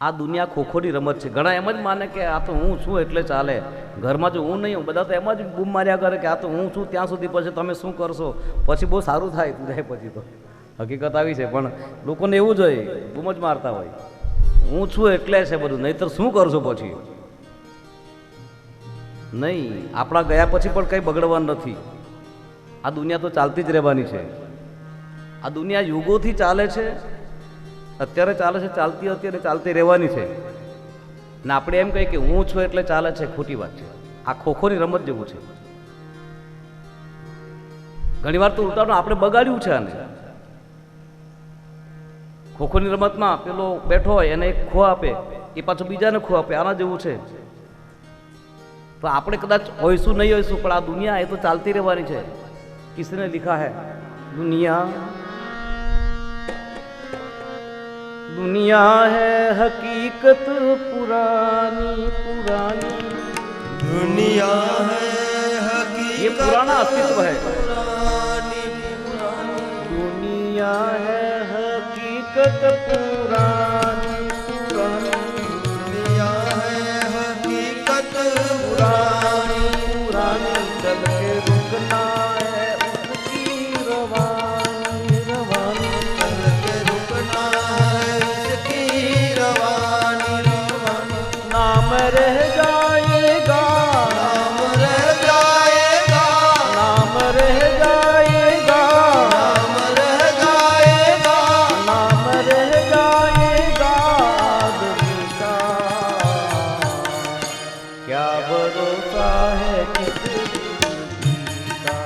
આ દુનિયા ખોખોની રમત છે. ઘણા એમ જ માને કે આ તો હું છું એટલે ચાલે, ઘરમાં જો હું નહીં હું બધા તો એમ જ બૂમ માર્યા કરે કે આ તો હું છું ત્યાં સુધી, પછી તમે શું કરશો, પછી બહુ સારું થાય તું જાય પછી તો. હકીકત આવી છે, પણ લોકોને એવું જ હોય, બૂમ જ મારતા હોય હું છું એટલે છે બધું, નહીંતર શું કરશો પછી. નહીં, આપણા ગયા પછી પણ કંઈ બગડવાનું નથી. આ દુનિયા તો ચાલતી જ રહેવાની છે. આ દુનિયા યુગોથી ચાલે છે, અત્યારે ચાલે છે, ચાલતી અત્યારે ચાલતી રહેવાની છે. ને આપણે એમ કહીએ કે હું છું એટલે ચાલે છે, ખોટી વાત છે. આ ખોખોની રમત જેવું છે. ઘણી વાર તો ઉલટાનું આપણે બગાડ્યું છે આને. ખોખોની રમતમાં પેલો બેઠો હોય એને એક ખો આપે, એ પાછો બીજાને ખો આપે, આના જેવું છે. તો આપણે કદાચ હોઈશું નહીં હોઈશું, પણ આ દુનિયા એ તો ચાલતી રહેવાની છે. કિસને લિખા હૈ दुनिया दुनिया है हकीकत पुरानी पुरानी दुनिया है हकीकत ये पुराना अस्तित्व है. पुरानी पुरानी दुनिया है हकीकत पुरानी पुरानी दुनिया है हकीकत पुरानी पुरानी चल के रुकना है उसकी रवानी रवानी चल के रुकना है उसकी रवानी रवानी नाम रह जाएगा नाम रह जाएगा नाम रह जाएगा नाम रह जाएगा नाम रह जाएगा आदमी का क्या भरोसा है किस जिंदगी का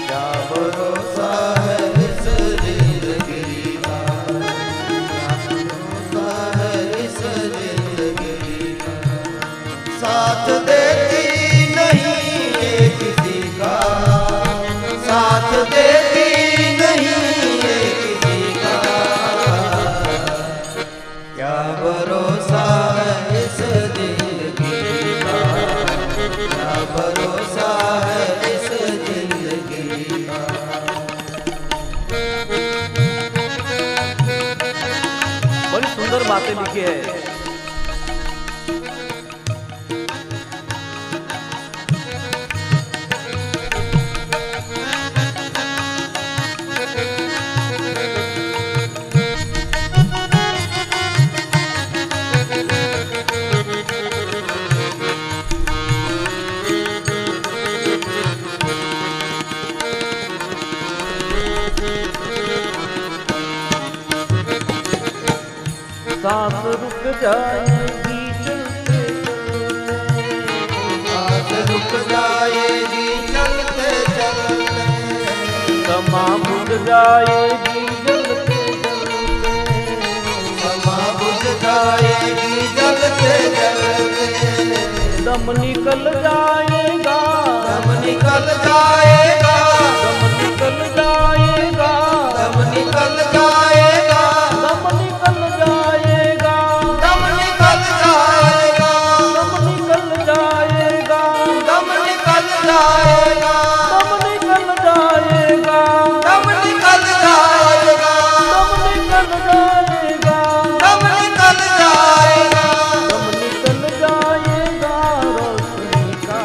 क्या भरोसा है इस जिंदगी का भरोसा है इस जिंदगी का साथ देती नहीं ये किसी का साथ देती नहीं ये किसी का क्या भरोसा है इस जिंदगी का क्या भरोसा है इस जिंदगी का बड़ी सुंदर बातें लिखी है. सांस रुक जाएगी चलते सांस रुक जाएगी चलते चलते समा बुझ जाएगी जलते जलते समा बुझ जाएगी जलते जलते दम निकल जाएगा दम निकल जाएगा दम निकल जाएगा दम निकल जाएगा दम निकल जाएगा दम निकल जाएगा दम निकल जाएगा दम निकल जाएगा दम निकल जाएगा दम निकल जाएगा दम निकल जाएगा दम निकल जाएगा दम निकल जाएगा रोशनी का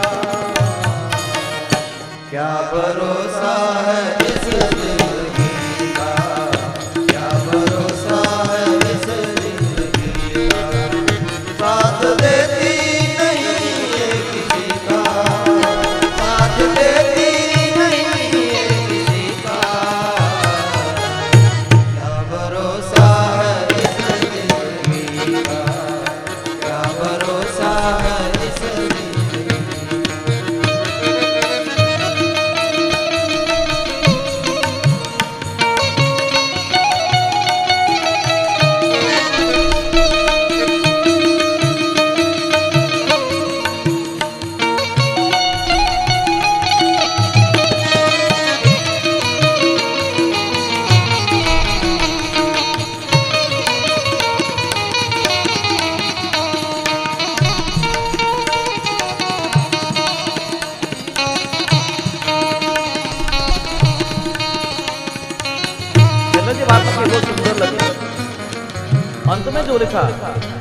अंत में जो लिखा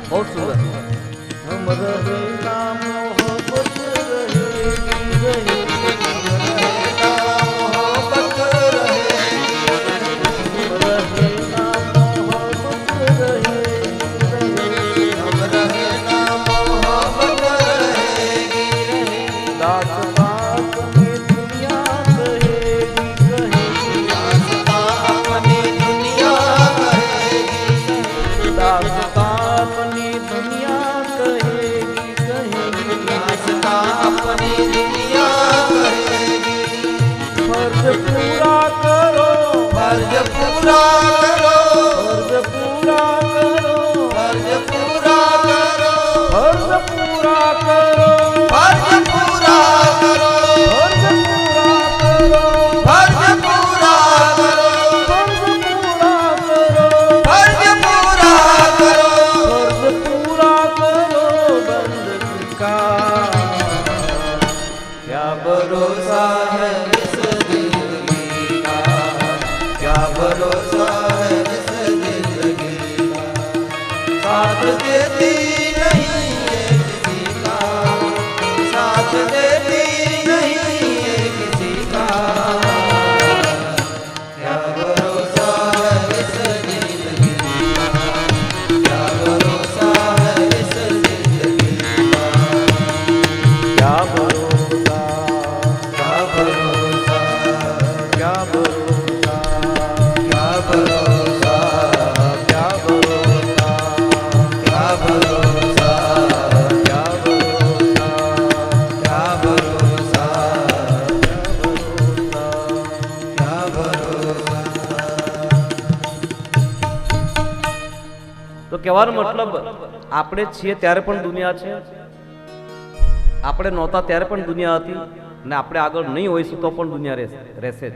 बहुत सुंदर, हम रहे ना मोहब्बत रहेगी रहेगी, मोहब्बत रहेगी, हम रहे ना मोहब्बत रहेगी रहेगी, हम रहे ना मोहब्बत रहेगी, दास्तां अपनी दुनिया कहेगी कहेगी, दास्तां अपनी दुनिया कहेगी, दास्तां अपनी दुनिया कहेगी कहेगी, दास्तां अपनी दुनिया कहेगी। फर्ज पूरा करो, फर्ज पूरा करो, फर्ज पूरा करो, फर्ज पूरा करो, फर्ज पूरा करो, फर्ज पूरा करो, फर्ज पूरा करो, फर्ज पूरा करो, फर्ज पूरा करो, फर्ज पूरा करो, फर्ज पूरा करो बंदगी का, क्या भरोसा है इस जिंदगी का, क्या भरोसा है इस जिंदगी का, साथ देती नहीं है किसी का, साथ देती नहीं है किसी का, क्या भरोसा है इस जिंदगी का, क्या भरोसा है इस जिंदगी का, क्या भरोसा, क्या भरोसा, क्या भरोसा, क्या भरोसा, क्या भरोसा, क्या भरोसा, क्या भरोसा, क्या भरोसा, क्या भरोसा। તો કહેવાનો મતલબ આપણે છીએ ત્યારે પણ દુનિયા છે, આપણે નહોતા ત્યારે પણ દુનિયા હતી, અને આપણે આગળ નહીં હોઈશું તો પણ દુનિયા રહેશે જ,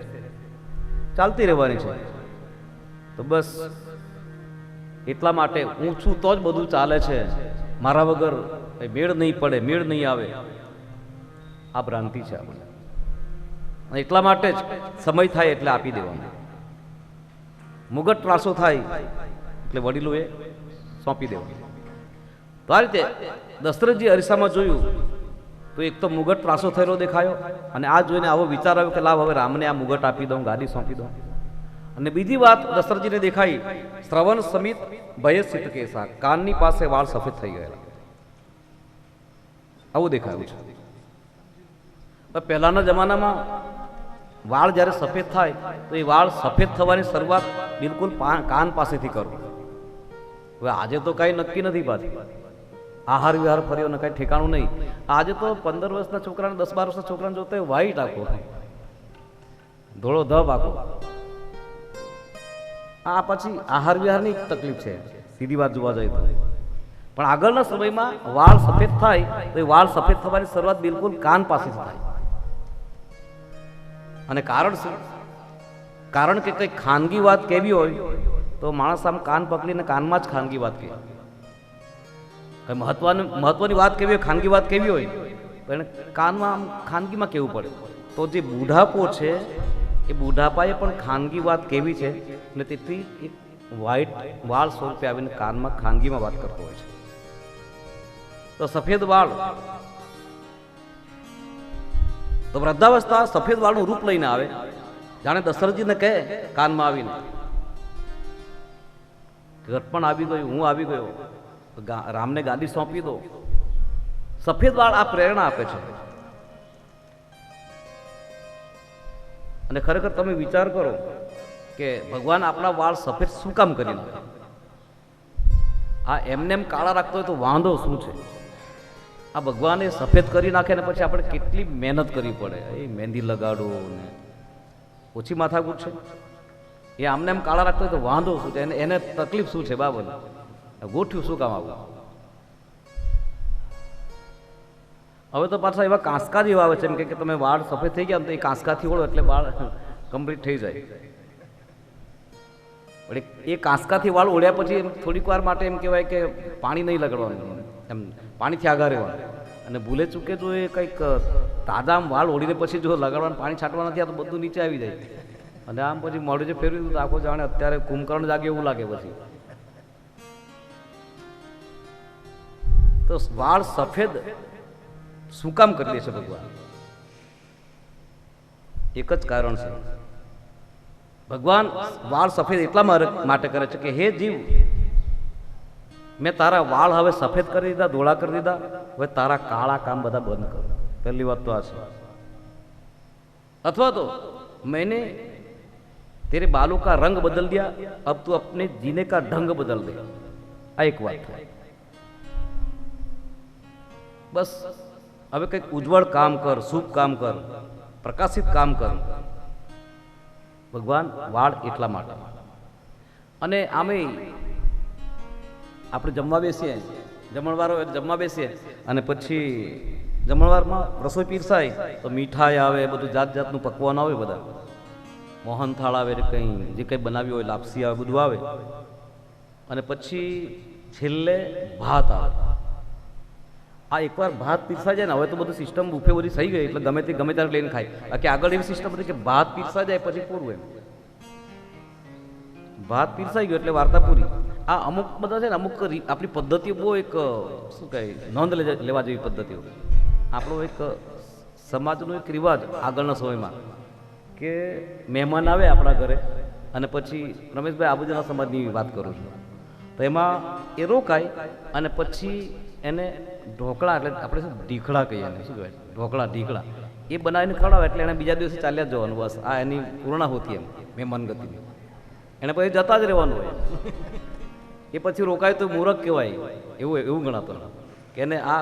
ચાલતી રહેવાની છે. તો બસ એટલા માટે હું છું તો જ બધું ચાલે છે, મારા વગર કંઈ મેળ નહીં પડે, મેળ નહીં આવે, આ ભ્રાંતિ છે આપણે. અને એટલા માટે જ સમય થાય એટલે આપી દેવાનો, મુગટ ત્રાસો થાય એટલે વડીલોએ સોંપી દેવાનું. તો આ રીતે દશરથજી અરીસામાં જોયું તો એક તો મુગટ ત્રાસો થયેલો દેખાયો, અને આ જોઈને આવો વિચાર આવ્યો કે લાવ હવે રામને આ મુગટ આપી દઉં, ગાદી સોંપી દઉં. અને બીજી વાત દશરથજીને દેખાઈ, શ્રવણ સમિત ભય સિત કેસા, કાનની પાસે વાળ સફેદ થઈ ગયેલા, આવું દેખાયું છે. પહેલાના જમાનામાં વાળ જ્યારે સફેદ થાય તો એ વાળ સફેદ થવાની શરૂઆત બિલકુલ કાન પાસેથી કરો. હવે આજે તો કાંઈ નક્કી નથી, પાછી આહાર વિહાર ફર્યો ને કાંઈ ઠેકાણું નહીં. આજે તો 15 વર્ષના છોકરાને 10-12 વર્ષના છોકરાને જોતા વ્હાઈટ આખો, ધોળો ધબ આખો. આ પછી આહાર વિહારની તકલીફ છે, સીધી વાત જોવા જાય તો. પણ આગળના સમયમાં વાળ સફેદ થાય તો એ વાળ સફેદ થવાની શરૂઆત બિલકુલ કાન પાસેથી થાય. અને કારણ શું? કારણ કે કંઈ ખાનગી વાત કેવી હોય તો માણસ આમ કાન પકડીને કાનમાં જ ખાનગી વાત કહે. કંઈ મહત્વની વાત કેવી હોય, ખાનગી વાત કેવી હોય તો એને કાનમાં આમ ખાનગીમાં કહેવું પડે. તો જે બુઢાપો છે એ બુઢાપાએ પણ ખાનગી વાત કેવી છે ને તેથી એક વ્હાઈટ વાળ સ્વરૂપે આવીને કાનમાં ખાનગીમાં વાત કરતો હોય છે. તો સફેદ વાળ, તો વૃદ્ધાવસ્થા સફેદ વાળનું રૂપ લઈને આવે, જાણે દશરથજીને કહે કાનમાં આવીને ઘટપણ આવી ગયું, હું આવી ગયો, રામને ગાદી સોંપી દો. સફેદ વાળ આ પ્રેરણા આપે છે. અને ખરેખર તમે વિચાર કરો કે ભગવાન આપણા વાળ સફેદ શું કામ કરી નાખે? આ એમને એમ કાળા રાખતો હોય તો વાંધો શું છે? આ ભગવાને સફેદ કરી નાખે ને પછી આપણે કેટલી મહેનત કરવી પડે, એ મહેંદી લગાડો ને ઓછી માથાકૂટ છે. એ આમને એમ કાળા રાખતો હોય તો વાંધો શું છે? એને તકલીફ શું છે? બાબત ગોઠ્યું શું કામ આવું? હવે તો પાછા એવા કાંસકા જેવા આવે છે, એમ કે તમે વાળ સફેદ થઈ ગયા તો એ કાંસકાથી ઓળો એટલે વાળ કમ્પ્લીટ થઈ જાય. એ કાંસકાથી વાળ ઓળ્યા પછી થોડીક વાર માટે એમ કહેવાય કે પાણી નહીં લગાડવાનું, એમ પાણીથી આગા રહેવાનું. અને ભૂલે ચૂકે જો એ કંઈક તાજા આમ વાળ ઓળીને પછી જો લગાડવાનું પાણી છાંટવા નથી, આ તો બધું નીચે આવી જાય. અને આમ પછી મોઢું જે ફેરવી દીધું આખો જાણે અત્યારે કુંભકર્ણ જાગે એવું લાગે. પછી તો વાળ સફેદ શું કામ કરી દે છે ભગવાન? એક જ કારણ છે. ભગવાન વાળ સફેદ એટલા માટે કરે છે કે હે જીવ, મેં તારા વાળ હવે સફેદ કરી દીધા, ધોળા કરી દીધા, હવે તારા કાળા કામ બધા બંધ કર. પહેલી વાત તો આ છે. અથવા તો मैंने तेरे बालों का रंग बदल दिया, अब तू अपने जीने का ढंग बदल दे. આ એક વાત થાય. બસ હવે કંઈક ઉજ્જવળ કામ કર, શુભ કામ કર, પ્રકાશિત કામ કર. ભગવાન વાળ એટલા માટે. અને આમે આપણે જમવા બેસીએ, જમણવારો જમવા બેસીએ અને પછી જમણવારમાં રસોઈ પીરસાય તો મીઠાઈ આવે, બધું જાત જાતનું પકવાન આવે, બધા મોહનથાળ આવે, કંઈ જે કંઈ બનાવ્યું હોય, લાપસી આવે, બધું આવે. અને પછી છેલ્લે ભાત આવે. આ એકવાર ભાત પીરસાઈ જાય ને, હવે તો બધું સિસ્ટમ બુફે બધી થઈ ગઈ એટલે ગમે ત્યારે લઈને ખાય. બાકી આગળ એવી સિસ્ટમ હતી કે ભાત પીરસાઈ જાય પછી પૂરું. એમ ભાત પીરસાઈ ગયો એટલે વાર્તા પૂરી. આ અમુક બધા છે ને, અમુક આપણી પદ્ધતિઓ બહુ એક શું કહે, નોંધ લેવા જેવી પદ્ધતિઓ. આપણો એક સમાજનો એક રિવાજ આગળના સમયમાં કે મહેમાન આવે આપણા ઘરે અને પછી રમેશભાઈ આબુજાના સમાજની વાત કરું છું, તો એમાં એ રોકાય અને પછી એને ઢોકળા, એટલે આપણે શું ઢીકડા કહીએ ને, શું કહેવાય, ઢીકડા એ બનાવીને ખવડાવે એટલે એને બીજા દિવસે ચાલ્યા જ જવાનું. બસ આ એની પૂર્ણાહુતિ એમ મહેમાન ગતિની. એને પછી જતા જ રહેવાનું હોય. એ પછી રોકાય તો મૂરખ કહેવાય, એવું ગણાતો કે એને આ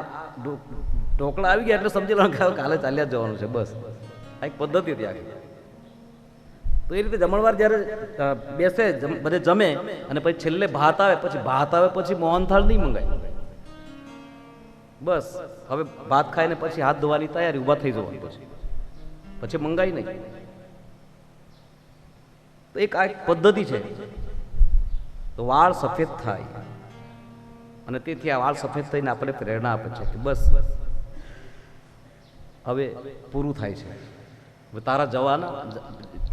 ઢોકળા આવી ગયા એટલે સમજી લો કાલે ચાલ્યા જ જવાનું છે. બસ આ એક પદ્ધતિ હતી આખી. તો એ રીતે જમણવાર જ્યારે બેસે, બધે જમે અને પછી છેલ્લે ભાત આવે, પછી મોહનથાળ નહીં મંગાય. બસ હવે ભાત ખાઈને પછી હાથ ધોવાની તૈયારી, ઊભા થઈ જવાનું, પછી મંગાઈ નહીં. તો એક આ પદ્ધતિ છે. તો વાળ સફેદ થાય અને તેથી આ વાળ સફેદ થઈને આપણે પ્રેરણા આપે છે કે બસ હવે પૂરું થાય છે, હવે તારા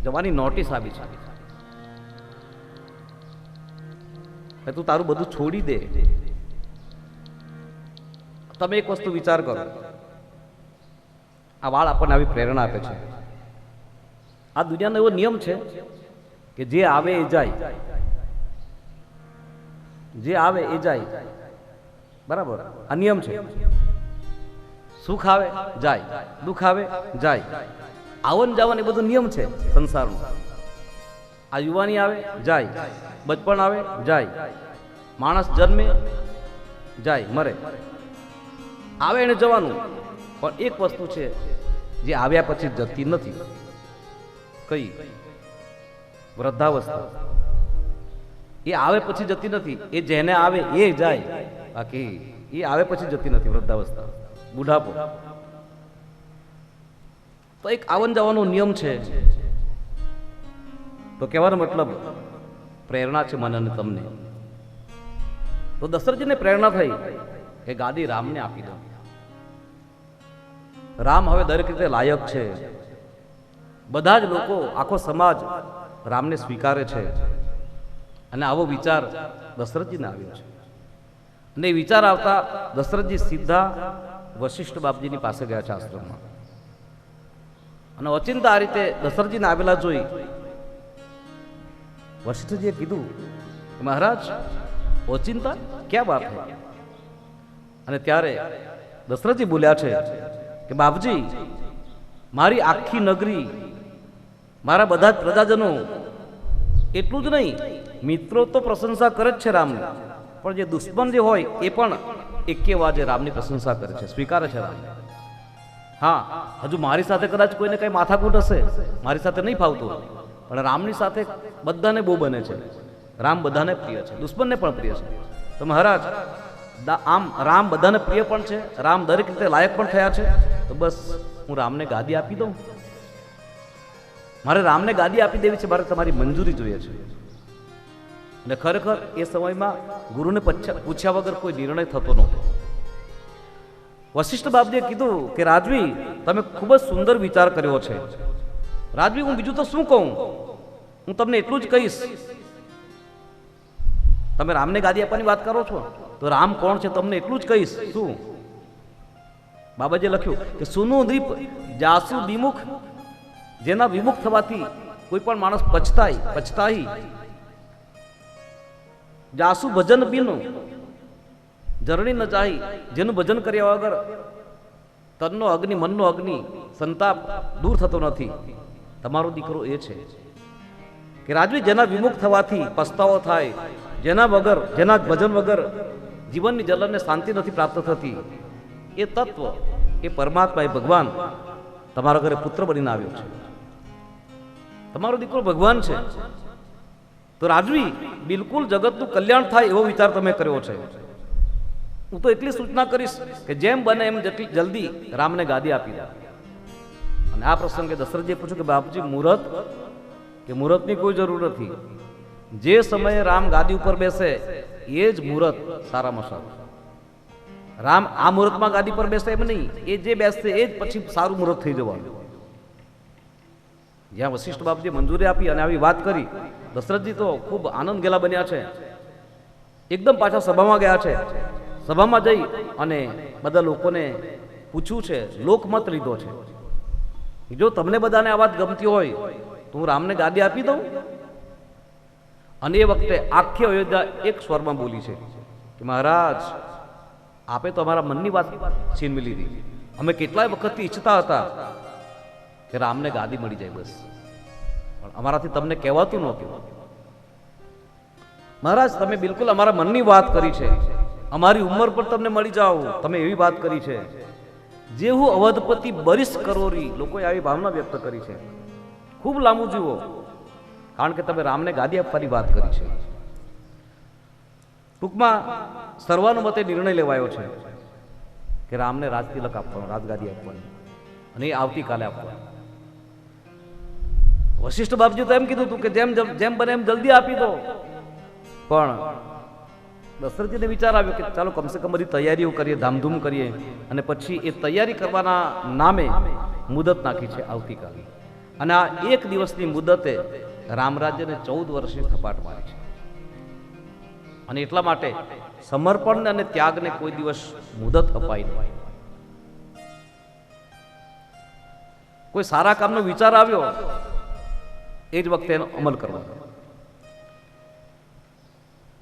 જવાની નોટિસ આવી છે, તું તારું બધું છોડી દે. તમે એક વસ્તુ વિચાર કરો, આ વાળ આપણને આવી પ્રેરણા આપે છે. આ દુનિયાનો એવો નિયમ છે કે જે આવે એ જાય, જે આવે એ જાય, બરાબર? આ નિયમ છે. સુખ આવે જાય, દુઃખ આવે જાય, આવન જાવન એ બધું નિયમ છે સંસારનો. આ યુવાની આવે જાય, બચપણ આવે જાય, માણસ જન્મે જાય, મરે, આવે એને જવાનું. પણ એક વસ્તુ છે જે આવ્યા પછી જતી નથી. કઈ? વૃદ્ધાવસ્થા. એ આવે પછી જતી નથી, એ જેને આવે એ જાય, બાકી એ આવે પછી જતી નથી. વૃદ્ધાવસ્થા, બુઢાપો તો એક આવન જવાનો નિયમ છે. તો કહેવાનો મતલબ પ્રેરણા છે મને અને તમને. તો દશરથજીને પ્રેરણા થઈ કે ગાદી રામને આપી દો. રામ હવે દરેક રીતે લાયક છે. બધા જ લોકો, આખો સમાજ રામને સ્વીકારે છે. અને આવો વિચાર દશરથજીને આવ્યો છે. અને એ વિચાર આવતા દશરથજી સીધા વશિષ્ઠ બાપજીની પાસે ગયા છે આશ્રમમાં. અને ઓચિંતા આ રીતે દશરથજીને આવેલા જોઈ વશિષ્ઠજીએ કીધું કે મહારાજ ઓચિંતા ક્યાં બાત હૈ? અને ત્યારે દશરથજી બોલ્યા છે કે બાપજી, મારી આખી નગરી, મારા બધા જ પ્રજાજનો, એટલું જ નહીં, મિત્રો તો પ્રશંસા કરે જ છે રામની, પણ જે દુશ્મન જે હોય એ પણ એકે વાજે રામની પ્રશંસા કરે છે, સ્વીકારે છે રામ. હા, હજુ મારી સાથે કદાચ કોઈને કઈ માથાકૂટ હશે, મારી સાથે નહીં ફાવતું, પણ રામની સાથે બધાને બહુ બને છે. રામ બધાને પ્રિય છે, દુશ્મનને પણ પ્રિય છે. તો મહારાજ, આમ રામ બધાને પ્રિય પણ છે, રામ દરેક રીતે લાયક પણ થયા છે, તો બસ હું રામને ગાદી આપી દઉં. મારે રામને ગાદી આપી દેવી છે, મારે તમારી મંજૂરી જોઈએ છે. અને ખરેખર એ સમયમાં ગુરુને પૂછ્યા વગર કોઈ નિર્ણય થતો નહોતો. વશિષ્ઠ બાપજીએ કીધું કે રાજવી, તમે ખૂબ જ સુંદર વિચાર કર્યો છે. રાજવી, હું બીજું તો શું કહું, હું તમને એટલું જ કહીશ, તમે રામને ગાદી આપવાની વાત કરો છો, તો રામ કોણ છે તમને એટલું જ કહીશ. શું બાબાજીએ લખ્યું કે સુનું દ્વીપ જાસુ વિમુખ, જેના વિમુખ થવાથી કોઈ પણ માણસ પછતાઈ. જાસુ ભજન બીનું જરણી ન ચાહી, જેનું ભજન કર્યા વગર તનનો અગ્નિ, મનનો અગ્નિ, સંતાપ દૂર થતો નથી. તમારો દીકરો એ છે કે રાજવી જેના વિમુખ થવાથી પસ્તાવો થાય, જેના ભજન વગર જીવનની જલનને શાંતિ નથી પ્રાપ્ત થતી, એ તત્વ, એ પરમાત્મા, એ ભગવાન તમારા ઘરે પુત્ર બનીને આવ્યો છે. તમારો દીકરો ભગવાન છે. તો રાજવી બિલકુલ જગતનું કલ્યાણ થાય એવો વિચાર તમે કર્યો છે. હું તો એટલી સૂચના કરીશ કે જેમ બને એમ જેટલી જલ્દી રામને ગાદી આપી દે. અને આ પ્રસંગે દશરથજીએ પૂછ્યું કે બાપજી મુહૂર્ત, કે મુહૂર્તની કોઈ જરૂર નથી. જે સમયે રામ ગાદી ઉપર બેસે એ જ મુહૂર્ત સારામાં સારું. રામ આ મુહૂર્તમાં ગાદી પર બેસે એમ નહીં, એ જે બેસશે એ જ પછી સારું મુહૂર્ત થઈ જવાનું. જ્યાં વશિષ્ઠ બાપજી મંજૂરી આપી અને આવી વાત કરી, દશરથજી તો ખૂબ આનંદ ગેલા બન્યા છે. એકદમ પાછા સભામાં ગયા છે. સભામાં જઈ અને બધા લોકોને પૂછ્યું છે, લોકમત લીધો છે. જો તમને બધાને આ વાત ગમતી હોય તો હું રામને ગાદી આપી દઉં. અને એ વખતે આખી અયોધ્યા એક સ્વરમાં બોલી છે કે મહારાજ, આપે તો અમારા મનની વાત છીનવી લીધી. અમે કેટલાય વખતથી ઈચ્છતા હતા કે રામને ગાદી મળી જાય, બસ, પણ અમારાથી તમને કહેવાતું નહોતું. મહારાજ, તમે બિલકુલ અમારા મનની વાત કરી છે. અમારી ઉંમર પર તમને મળી જાઓ, તમે એવી વાત કરી છે. જેવું અવધપતિ બરિસ કરોરી, લોકોએ આવી ભાવના વ્યક્ત કરી છે. ખૂબ લાંબુ જીવો, કારણ કે તમે રામને ગાદી આપવાની વાત કરી છે. ટૂંકમાં સર્વાનુમતે નિર્ણય લેવાયો છે કે રામને રાજતિલક આપવાનો, રાજગાદી આપવાની, અને એ આવતીકાલે આપવાની. વશિષ્ઠ બાપજી તો એમ કીધું હતું કે જેમ બને એમ જલ્દી આપી દો. પણ દશરથજીને વિચાર આવ્યો કે ચાલો કમસે કમ બધી તૈયારીઓ કરીએ, ધામધૂમ કરીએ, અને પછી એ તૈયારી કરવાના નામે મુદત નાખી છે આવતીકાલે. અને આ એક દિવસની મુદતે રામરાજ્યને 14 વર્ષની થપાટ મારી છે. અને એટલા માટે સમર્પણ અને ત્યાગને કોઈ દિવસ મુદત અપાય નહીં. કોઈ સારા કામનો વિચાર આવ્યો એ જ વખતે એનો અમલ કરવાનો.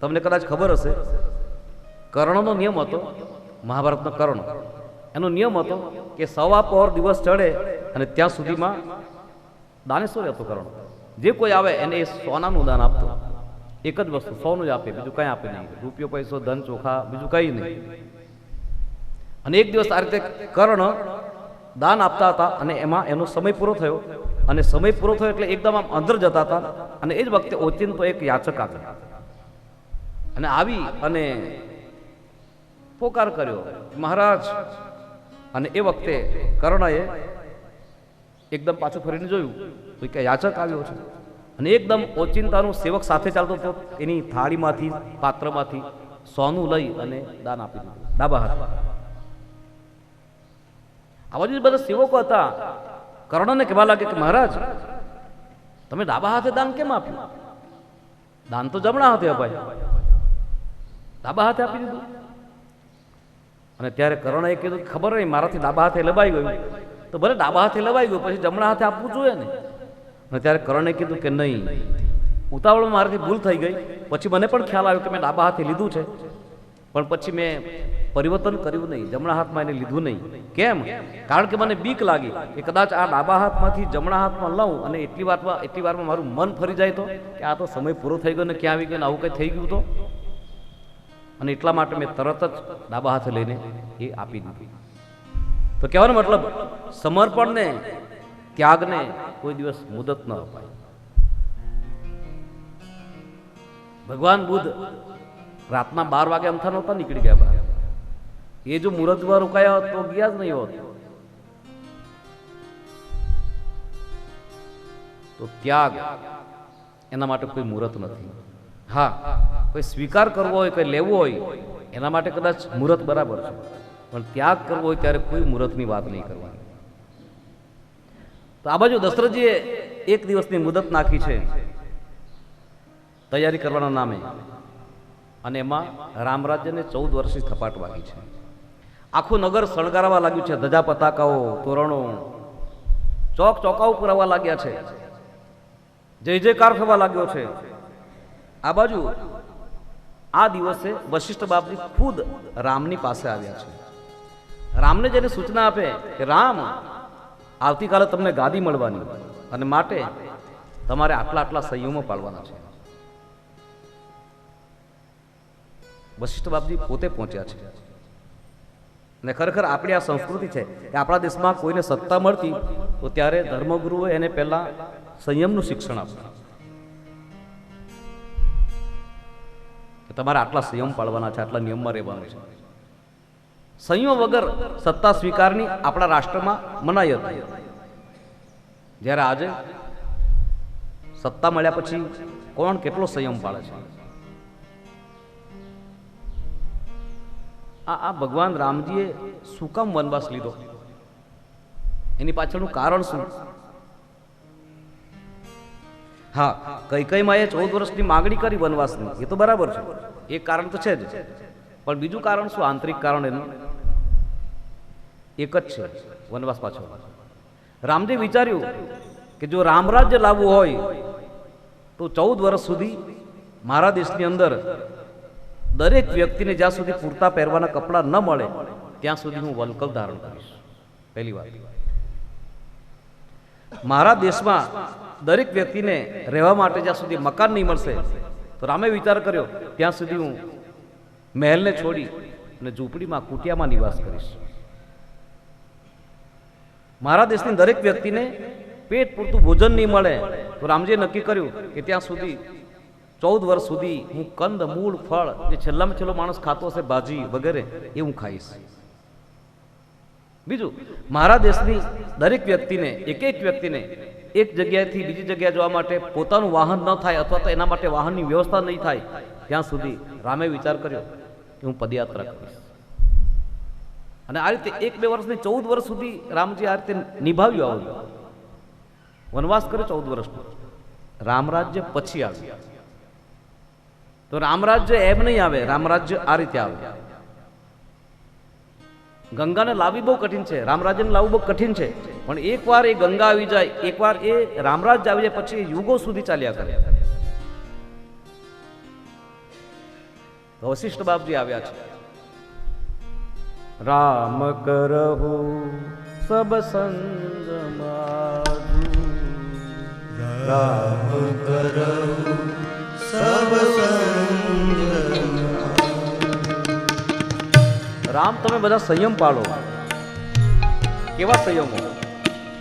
તમને કદાચ ખબર હશે, કર્ણનો નિયમ હતો, મહાભારતનો કર્ણ, એનો નિયમ હતો કે સવા પહોર દિવસ ચડે અને ત્યાં સુધીમાં દાનેશ્વર હતો કર્ણ. જે કોઈ આવે એને એ સોનાનું દાન આપતો. એક જ વસ્તુ, સોનું જ આપે, બીજું કંઈ આપે નહીં. રૂપિયો, પૈસો, ધન, ચોખા, બીજું કંઈ નહીં. અને એક દિવસ આ રીતે કર્ણ દાન આપતા હતા અને એમાં એનો સમય પૂરો થયો. અને સમય પૂરો થયો એટલે એકદમ આમ અંદર જતા હતા. અને એ જ વખતે ઓચિંતો એક યાચક આવ્યો અને આવી અને પોકાર કર્યો, મહારાજ. અને એ વખતે કર્ણએ એકદમ પાછું ફરીને જોયું તો કે યાચક આવ્યો છે. અને એકદમ ઓચિંતાનું સેવક સાથે ચાલતો હતો, એની થાળીમાંથી, પાત્રમાંથી સોનું લઈ અને દાન આપી દીધું, ડાબા હાથ. આવા જ બધા સેવકો હતા. કર્ણને કહેવા લાગે કે મહારાજ, તમે ડાબા હાથે દાન કેમ આપ્યું? દાન તો જમણા હાથે અપાય, ડાબા હાથે આપી દીધું. અને ત્યારે કર્ણએ કીધું ખબર નહીં, મારાથી ડાબા હાથે લબાઈ ગયું, તો ભલે ડાબા હાથે લબાઈ ગયું, પછી જમણા હાથે આપવું જોઈએ ને. અને ત્યારે કર્ણએ કીધું કે નહીં, ઉતાવળમાં મારાથી ભૂલ થઈ ગઈ. પછી મને પણ ખ્યાલ આવ્યો કે મેં ડાબા હાથે લીધું છે, પણ પછી મેં પરિવર્તન કર્યું નહીં, જમણા હાથમાં એને લીધું નહીં. કેમ? કારણ કે મને બીક લાગી કે કદાચ આ ડાબા હાથમાંથી જમણા હાથમાં લઉં અને એટલી વારમાં મારું મન ફરી જાય તો કે આ તો સમય પૂરો થઈ ગયો ને ક્યાં આવી ગયો ને આવું કંઈ થઈ ગયું તો. અને એટલા માટે મેં તરત જ ડાબા હાથે લઈને એ આપી દીધું. તો કહેવાનો મતલબ, સમર્પણને, ત્યાગને કોઈ દિવસ મુદત ન અપાય. ભગવાન બુદ્ધ રાતના 12 વાગે અમથા નહોતા નીકળી ગયા બહાર. એ જો મુહૂર્તમાં રોકાયા હોત તો ગયા જ નહીં હોત. તો ત્યાગ, એના માટે કોઈ મુહૂર્ત નથી. હા, કોઈ સ્વીકાર કરવો હોય, કોઈ લેવો હોય, એના માટે કદાચ મુહૂર્ત બરાબર છે, પણ ત્યાગ કરવો હોય ત્યારે કોઈ મુહૂર્તની વાત નહીં કરવાની. તો આ બાજુ દશરથજીએ એક દિવસની મુદત નાખી છે તૈયારી કરવાના નામે. અને એમાં રામ રાજ્યને 14 વર્ષની થપાટ વાગી છે. આખું નગર શણગારવા લાગ્યું છે, ધજા પતાકાઓ, તોરણો, ચોક ચોકાઓ પુરાવા લાગ્યા છે, જય જયકાર થવા લાગ્યો છે. આ બાજુ આ દિવસે વશિષ્ઠ બાપજી ખુદ રામની પાસે આવ્યા છે. રામને જેને સૂચના આપે કે રામ, આવતીકાલે તમને ગાદી મળવાની અને માટે તમારે આટલા આટલા સંયમો પાળવાના છે. વશિષ્ઠ બાપજી પોતે પહોંચ્યા છે. અને ખરેખર આપણી આ સંસ્કૃતિ છે કે આપણા દેશમાં કોઈને સત્તા મળતી તો ત્યારે ધર્મગુરુએ એને પહેલા સંયમનું શિક્ષણ આપ્યું કે તમારે આટલા સંયમ પાળવાના છે, આટલા નિયમમાં રહેવાનું છે. સંયમ વગર સત્તા સ્વીકારની આપણા રાષ્ટ્રમાં મનાઈ હતી. જ્યારે આજે સત્તા મળ્યા પછી કોણ કેટલો સંયમ પાળે છે. આ ભગવાન રામજીએ શું કામ વનવાસ લીધો, એની પાછળનું કારણ શું? હા, કઈ માએ 14 વર્ષની માગણી કરી વનવાસની, એ તો બરાબર છે, એક કારણ તો છે જ, પણ બીજું કારણ શું? આંતરિક કારણ એનું એક જ છે વનવાસ પાછળ. રામજી વિચાર્યું કે જો રામરાજ્ય લાવવું હોય તો 14 વર્ષ સુધી મારા દેશની અંદર દરેક વ્યક્તિને જ્યાં સુધી પૂરતા પહેરવાના કપડાં ન મળે ત્યાં સુધી હું વલકલ ધારણ કરીશ. પહેલી વાત. મારા દેશમાં દરેક વ્યક્તિને રહેવા માટે જ્યાં સુધી મકાન નહીં મળશે તો રામે વિચાર કર્યો ત્યાં સુધી હું મહેલને છોડી અને ઝૂંપડીમાં, કુટિયામાં નિવાસ કરીશ. મારા દેશની દરેક વ્યક્તિને પેટ પૂરતું ભોજન નહીં મળે તો રામજીએ નક્કી કર્યું કે ત્યાં સુધી 14 વર્ષ સુધી હું કંદ, મૂળ, ફળ, જે છેલ્લામાં છેલ્લો માણસ ખાતો હશે, ભાજી વગેરે, એ હું ખાઈશ. બીજું, મારા દેશની દરેક વ્યક્તિને, એક વ્યક્તિને એક જગ્યાએથી બીજી જગ્યાએ જવા માટે પોતાનું વાહન ન થાય અથવા તો એના માટે વાહનની વ્યવસ્થા નહીં થાય ત્યાં સુધી રામે વિચાર કર્યો કે હું પદયાત્રા કરીશ. અને આ રીતે 1-2 વર્ષની 14 વર્ષ સુધી રામજી આ રીતે નિભાવ્યું. આવ્યું વનવાસ કર્યો 14 વર્ષનો. રામરાજ્ય પછી આવ્યું. તો રામરાજ્ય એમ નહીં આવે, રામરાજ્ય આ રીતે આવે. ગંગાને લાવવી બહુ કઠિન છે, રામરાજ્યને લાવવું બહુ કઠિન છે, પણ એકવાર એ ગંગા આવી જાય, એકવાર એ રામરાજ્ય આવી જાય પછી યુગો સુધી ચાલ્યા કરે. તો વશિષ્ઠ બાપજી આવ્યા છે. રામ કરહુ સબ સંગ માધુ, રામ કરહુ સબ સંગ. રામ, તમે બધા સંયમ પાળો. કેવા સંયમો?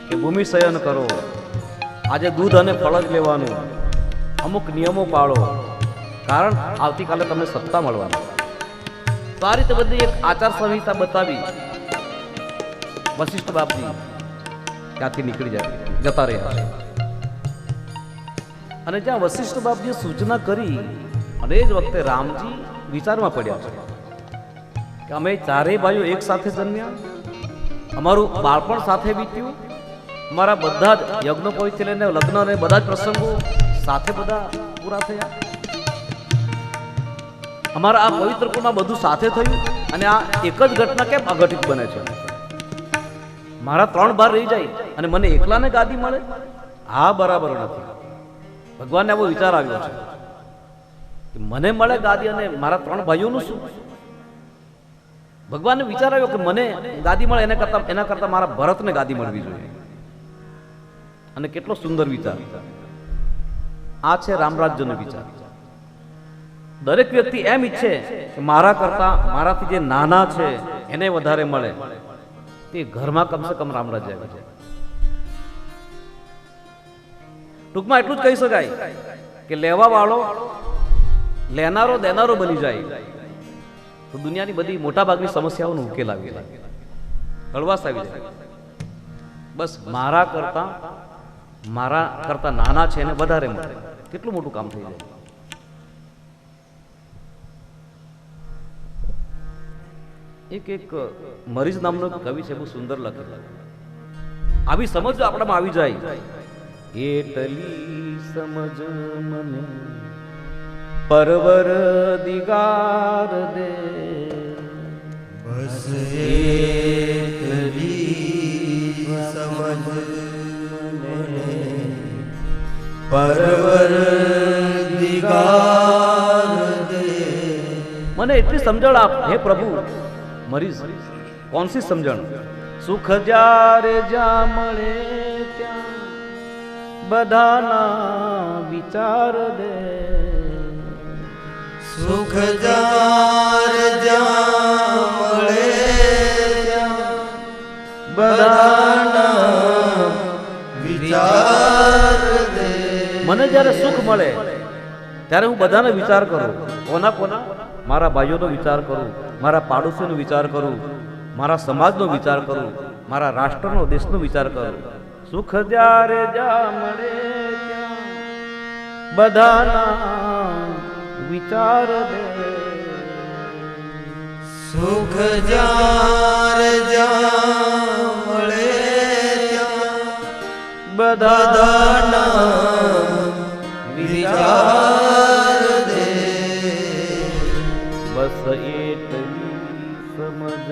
કે ભૂમિ શયન કરો, આજે દૂધ અને ફળ જ લેવાનું, અમુક નિયમો પાળો, કારણ આવતીકાલે તમને સત્તા મળવાની. તો આ રીતે બધી એક આચાર સંહિતા બતાવી વશિષ્ઠ બાપજી ત્યાંથી નીકળી જતા રહ્યા છે. અને જ્યાં વશિષ્ઠ બાપજીએ સૂચના કરી અને એ જ વખતે રામજી વિચારમાં પડ્યા છે કે અમે ચારેય ભાઈઓ એક સાથે જન્મ્યા, અમારું બાળપણ સાથે વીત્યું, અમારા બધા જ યજ્ઞોપવિતથી લઈને લગ્ન અને બધા જ પ્રસંગો સાથે બધા પૂરા થયા, અમારા આ પવિત્ર કુળમાં બધું સાથે થયું, અને આ એક જ ઘટના કેમ અઘટિત બને છે? મારા 3 ભાઈ રહી જાય અને મને એકલાને ગાદી મળે? આ બરાબર નથી. ભગવાનને આવો વિચાર આવ્યો છે કે મને મળે ગાદી અને મારા 3 ભાઈઓનું શું? ભગવાનને વિચાર આવ્યો કે મને ગાદી મળે એના કરતા મારા ભરતને ગાદી મળવી જોઈએ. અને કેટલો સુંદર વિચાર! આ છે રામરાજ્યનો વિચાર. દરેક વ્યક્તિ એમ ઈચ્છે કે મારા કરતા મારાથી જે નાના છે એને વધારે મળે. તે ઘરમાં કમસે કમ રામરાજ્ય આવે છે. ટૂંકમાં એટલું જ કહી શકાય કે લેવા વાળો લેનારો દેનારો બની જાય તો દુનિયાની બધી મોટા ભાગની સમસ્યાઓનો ઉકેલ આવી જાય, હળવાશ આવી જાય. બસ મારા કરતા નાના છે એને વધારે મળે, કેટલું મોટું કામ થઈ જાય. એક મરીઝ નામનો કવિ છે, બહુ સુંદર લખે. આવી સમજ આપણામાં આવી જાય, એટલી સમજ મને પરવર દિગાર દે બસ એકલી સમજ મને પરવર દિગાર દે. મને એટલી સમજણ આપ હે પ્રભુ. મરી કોણ સી સમજણ? સુખ જ્યારે જ્યાં મળે ત્યાં બધાના વિચાર દે. સુખ જાર જ્યાં મળે ત્યાં બધાના વિચાર દે. મને જ્યારે સુખ મળે ત્યારે હું બધાનો વિચાર કરું. કોના કોના? મારા ભાઈઓનો વિચાર કરું, મારા પાડોશીનો વિચાર કરું, મારા સમાજનો વિચાર કરું, મારા રાષ્ટ્રનો દેશનો વિચાર કરું. સુખ જ્યારે જ્યાં મળે ત્યાં બધાના વિચાર દે. સુખ જાર જ્યાં મળે ત્યાં બધાના વિચાર દે. બસ એટલી સમજ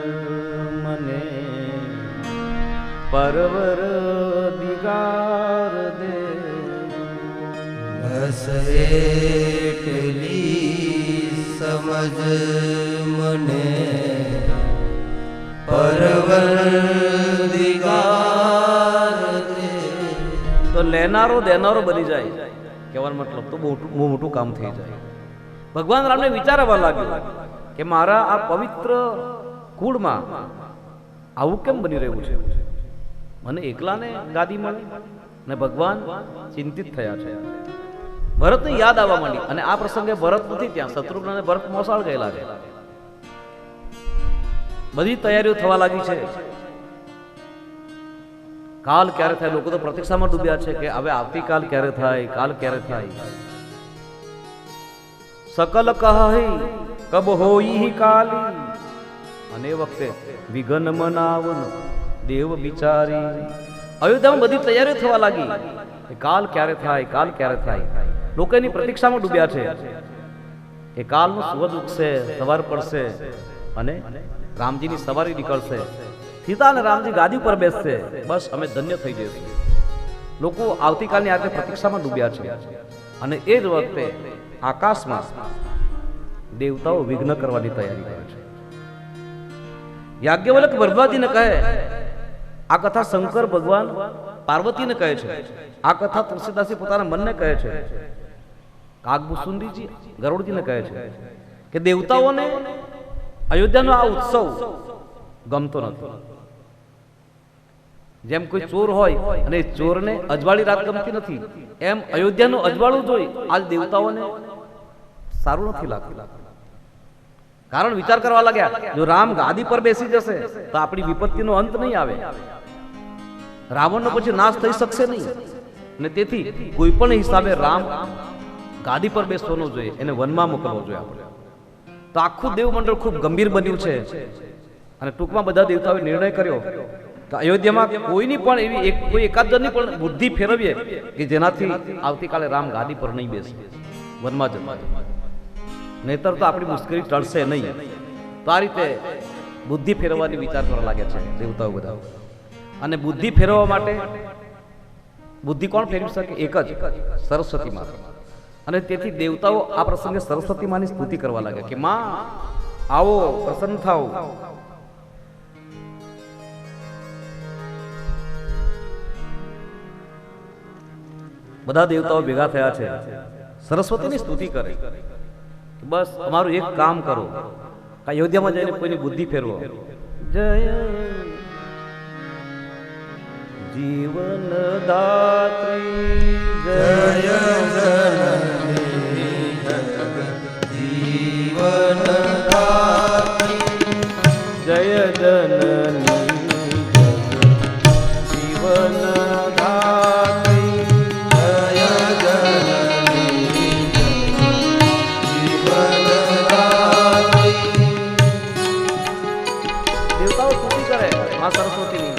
મને પરવર દિગાર દે. બસ એટલી સમજ મને પરવરદિગાર દે. તો લેનારો દેનારો બની જાય. કહેવાનો મતલબ તો બહુ મોટું કામ થઈ જાય. ભગવાન રામને વિચાર આવવા લાગ્યો કે મારા આ પવિત્ર કુળમાં આવું કેમ બની રહ્યું છે? મને એકલાને ગાદી મળી ને ભગવાન ચિંતિત થયા છે. ભરતને યાદ આવવા માંડી અને આ પ્રસંગે ભરત નથી ત્યાં, શત્રુઘ્ન અને ભરત મોસાળ ગયેલા છે. બધી તૈયારીઓ થવા લાગી છે. કાલ ક્યારે થાય? લોકો તો પ્રતીક્ષામાં ડૂબ્યા છે કે હવે આવતીકાલ ક્યારે થાય, કાલ ક્યારે થાય. સકલ કહી કબ હોઈ કાલી, અને એ વખતે વિઘન મનાવન દેવ બિચારી. અયોધ્યામાં બધી તૈયારીઓ થવા લાગી કે કાલ ક્યારે થાય, કાલ ક્યારે થાય. લોકો એની પ્રતીક્ષામાં ડૂબ્યા છે કે કાલનું સુવદ ઉગશે, સવાર પડશે અને રામજીની સવારી નીકળશે, સીતા અને રામજી ગાદી પર બેસશે, બસ અમે ધન્ય થઈ જઈશું. લોકો આવતીકાલની આજે પ્રતીક્ષામાં ડૂબ્યા છે. અને એ જ વખતે આકાશમાં દેવતાઓ વિઘ્ન કરવાની તૈયારી કરે છે. યાજ્ઞવલ્ક ભરદ્વાજીને કહે, આ કથા શંકર ભગવાન પાર્વતીને કહે છે, આ કથા તુલસીદાસજી પોતાના મનને કહે છે, કાગભૂષુંડીજી ગરુડજીને કહે છે કે દેવતાઓને અયોધ્યાનો આ ઉત્સવ ગમતો નથી. જેમ કોઈ ચોર હોય અને ચોરને અજવાળી રાત ગમતી નથી, એમ અયોધ્યાનું અજવાળું જોઈ આજ દેવતાઓને સારું નથી લાગતું. કારણ વિચાર કરવા લાગ્યા, જો રામ ગાદી પર બેસી જશે તો આપણી વિપત્તિનો અંત નહીં આવે, રાવણનો પછી નાશ થઈ શકશે નહીં. અને તેથી કોઈ પણ હિસાબે રામ ગાદી પર બેસવો ન જોઈએ, એને વનમાં મોકલવો જોઈએ આપણે. તો આખું દેવમંડળ ખૂબ ગંભીર બન્યું છે. અને ટૂંકમાં બધા દેવતાઓએ નિર્ણય કર્યો કે અયોધ્યામાં કોઈની પણ એવી કોઈ એકાદ જણની પણ બુદ્ધિ ફેરવીએ કે જેનાથી આવતીકાલે રામ ગાદી પર નહીં બેસે, વનમાં જતા, નહીતર તો આપણી મુશ્કેલી ટળશે નહીં. તો આ રીતે બુદ્ધિ ફેરવવાની વિચાર કરવા લાગ્યા છે દેવતાઓ બધા. અને બુદ્ધિ ફેરવવા માટે બુદ્ધિ કોણ ફેરવી શકે? એક જ, સરસ્વતી માં. અને તેથી દેવતાઓ આ પ્રસંગે સરસ્વતી માની સ્તુતિ કરવા લાગ્યા કે માં આવો, પ્રસન્ન થાઓ. બધા દેવતાઓ ભેગા થયા છે, સરસ્વતીની સ્તુતિ કરે. બસ અમારું એક કામ કરો, અયોધ્યામાં જઈને કોઈની બુદ્ધિ ફેરવો. જય જીવન દાત્રી, જય જનની જીવન દાત્રી, જય જનની જીવન દાત્રી, જય જનની જીવન દાત્રી. દેવતાઓ સ્તુતિ કરે મા સરસ્વતીની.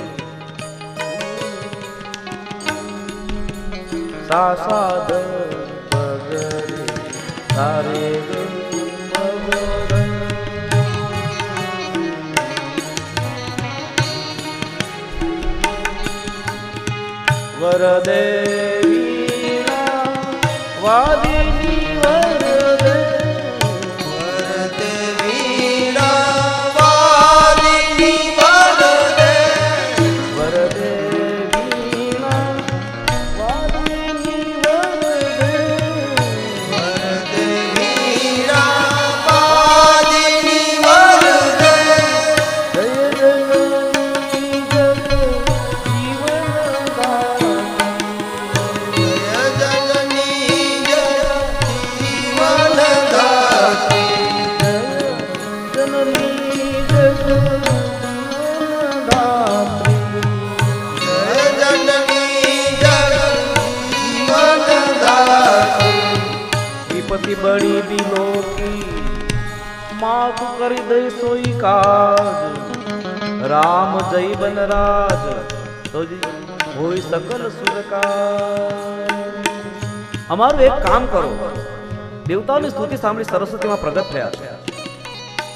સાસાદ પગરે તારે વરદેવી વાદિની વરદે બળી બિલોકી માફ કરી દઈ સોઈ કાજ રામ જય બનરાજ તોજી હોય સકલ સુરકાજ. અમારું એક કામ કરો. દેવતાઓની સ્તુતિ સાંભળી સરસ્વતીમાં પ્રગટ થયા છે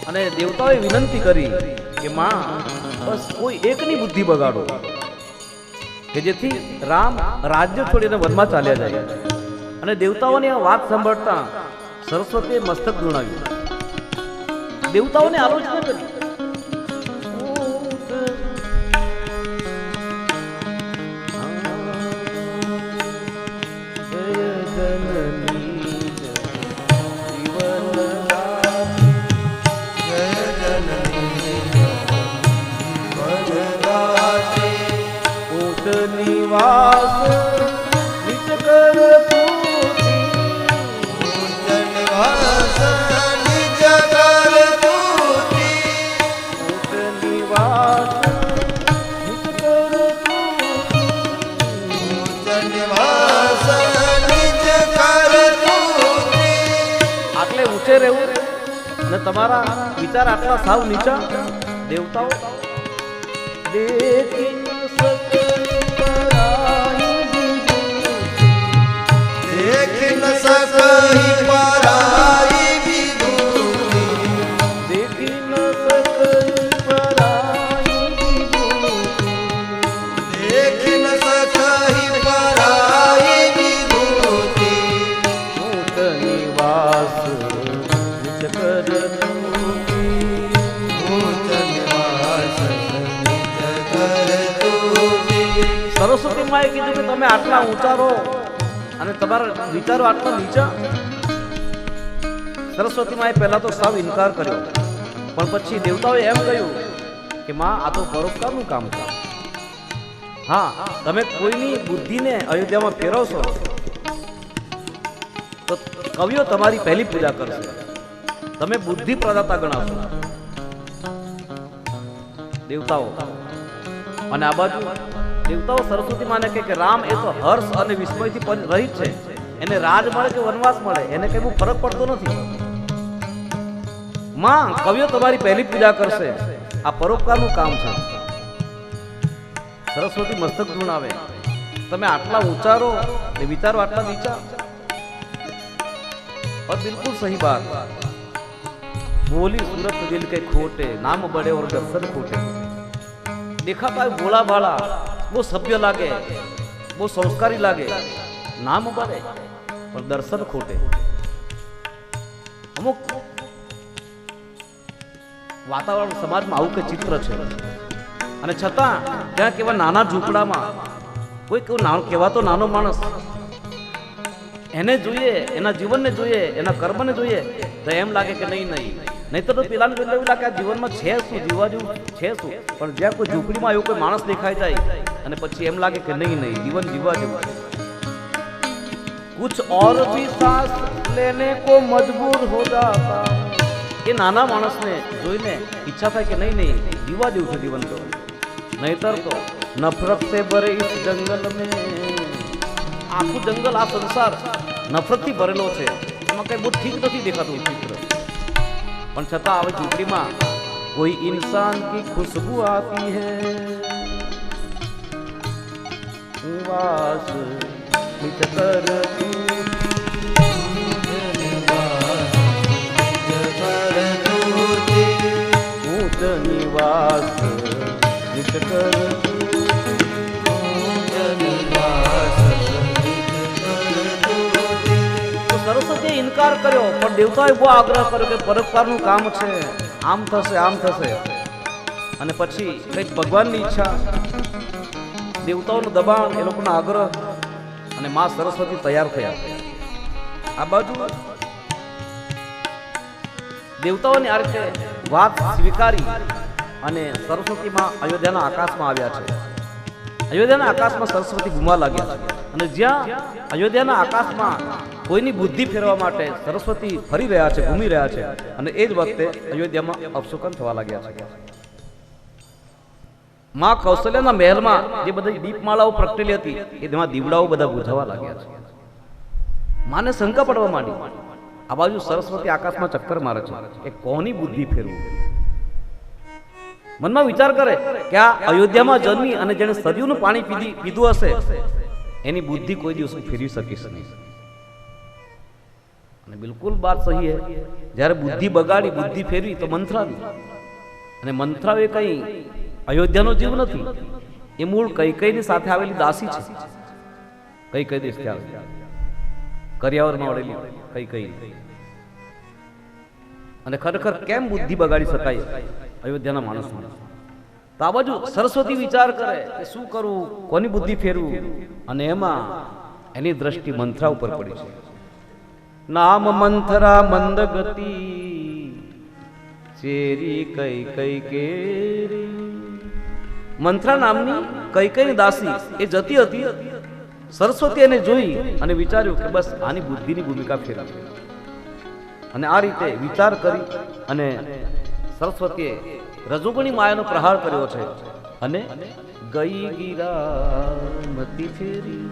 અને દેવતાઓએ વિનંતી કરી કે માં બસ કોઈ એકની બુદ્ધિ બગાડો કે જેથી રામ રાજ્ય છોડીને વનમાં ચાલ્યા જાય. અને દેવતાઓની આ વાત સાંભળતા સરસ્વતીએ મસ્તક ગુણાવ્યું. દેવતાઓને આલોચના કરી. નિવાસ નિજ કર આટલે ઊંચે રહેવું અને તમારા વિચાર આટલા સાવ નીચા. દેવતાઓ દેખી ન સકે દેખી ન સકઈ પરાઈ વિભૂતિ દેખી ન સકે પરાઈ વિભૂતિ દેખી ન સકઈ પરાઈ વિભૂતિ ઊંચ નિવાસ નિજ કર સરસ્વતી માએ કીધું કે તમે આટલા ઊંચા રહો અને તમારા વિચારો આટલા નીચા. સરસ્વતી માએ પહેલા તો સાવ ઇનકાર કર્યો, પણ પછી દેવતાઓએ એમ કહ્યું કે માં આ તો પરોપકારનું કામ છે. હા, તમે કોઈની બુદ્ધિને અયોધ્યામાં ફેરવશો તો કવિઓ તમારી પહેલી પૂજા કરશે. તમે બુદ્ધિ પ્રદાતા ગણાશો દેવતાઓ. અને આ બાજુ દેવતાઓ સરસ્વતી માને કે રામ એ તો હર્ષ અને વિસ્મયથી રહિત છે. એને રાજ મળે કે વનવાસ મળે એને કઈ બહુ ફરક પડતો નથી. માં કવિઓ તમારી પહેલી પૂજા કરશે. આ પરોપકારનું કામ છે. સરસ્વતી મસ્તક ધૂણાવે. તમે આટલા ઊંચારો ને વિચારો આટલા નીચા. और बिल्कुल सही बात. बोली सूरत दिल के खोटे नाम बड़े और दर्शन खोटे. देखा पाए भोला भाला वो सभ्य लागे वो संस्कारी लागे नाम बड़े और दर्शन खोटे. अमुक वातावरण समाजમાં આવું કે ચિત્ર છે અને છતાં ત્યાં કેવા નાના ઝૂંપડામાં કોઈ કહેવાતો નાનો માણસ એને જોઈએ, એના જીવનને જોઈએ, એના કર્મને જોઈએ તો એમ લાગે કે નહીં નહીતર તો પેલાને જોઈને એવું લાગે આ જીવનમાં છે શું, જીવવા જેવું છે શું. પણ જ્યાં કોઈ ઝૂંપડીમાં એવું કોઈ માણસ દેખાઈ જાય અને પછી એમ લાગે કે નહીં જીવન જીવવા જેવું. कुछ और भी सांस लेने को मजबूर हो जाता. એ નાના માણસને જોઈને ઈચ્છા થાય કે નહીં જીવવા જેવું છે જીવન તો. નહીતર તો નફરત से भरे इस जंगल में. આખું જંગલ આ સંસાર નફરતથી ભરેલો છે. એમાં કઈ બહુ ઠીક નથી દેખાતું ચિત્ર. પણ છતાં હવે ઝૂંપડીમાં કોઈ ઇન્સાન કી ખુશ્બુ આતી હૈ. વાસ મિત કર નિજ નિવાસ નિજ કર તો સરસ્વતીએ ઇનકાર કર્યો, પણ દેવતાએ બહુ આગ્રહ કર્યો કે પરોપકારનું કામ છે, આમ થશે આમ થશે. અને પછી કંઈક ભગવાનની ઈચ્છા, દેવતાઓનું દબાણ, એ લોકોનો આગ્રહ, અને માં સરસ્વતી તૈયાર થયા. આ બાજુ દેવતાઓની આ રીતે વાત સ્વીકારી અને સરસ્વતીમાં અયોધ્યાના આકાશમાં આવ્યા છે. અયોધ્યાના આકાશમાં સરસ્વતી ઘૂમવા લાગ્યા છે. અને જ્યાં અયોધ્યાના આકાશમાં કોઈની બુદ્ધિ ફેરવા માટે સરસ્વતી ફરી રહ્યા છે, ઘૂમી રહ્યા છે, અને એ જ વખતે અયોધ્યામાં અપશુકન થવા લાગ્યા છે. માં કૌશલ્યના મહેલમાં જે બધી દીપમાળાઓ પ્રગટેલી હતી એમાં દીવડાઓ બધા બુઝાવા લાગ્યા છે. માને શંકા પડવા માંડી. આ બાજુ સરસ્વતી આકાશમાં ચક્કર મારે છે કે કોની બુદ્ધિ ફેરવું. મનમાં વિચાર કરે કે આ અયોધ્યામાં જન્મી અને જેને સદીઓનું પાણી પીધું હશે એની બુદ્ધિ કોઈ દિવસ ફેરવી શકીશ નહીં. અને બિલકુલ વાત સહી હે. જ્યારે બુદ્ધિ બગાડી, બુદ્ધિ ફેરવી તો મંથરાવી. અને મંથરાવે કઈ અયોધ્યાનો જીવ નથી, એ મૂળ કૈકેયીની સાથે આવેલી દાસી છે. કૈકેયી દેશ ત્યાં કરિયાવરમાં વળેલી કૈકેયી. અને ખરેખર કેમ બુદ્ધિ બગાડી શકાય અયોધ્યાના માણસમાં? તો આ બાજુ સરસ્વતી વિચાર કરે કે શું કરવું, કોની બુદ્ધિ ફેરવું. અને એમાં એની દ્રષ્ટિ મંથરા ઉપર પડી છે. નામ મંથરા મંદ ગતિ ચેરી કૈકેયી કેરી. મંથરા નામની કૈકેયીની દાસી એ જતી હતી. સરસ્વતી એને જોઈ અને વિચાર્યું કે બસ આની બુદ્ધિની ભૂમિકા ફેરવી. અને આ રીતે વિચાર કરી અને સરસ્વતીએ રજોગુણી માયાનો પ્રહાર કર્યો છે. અને ગઈ ગિરામતી ફેરી,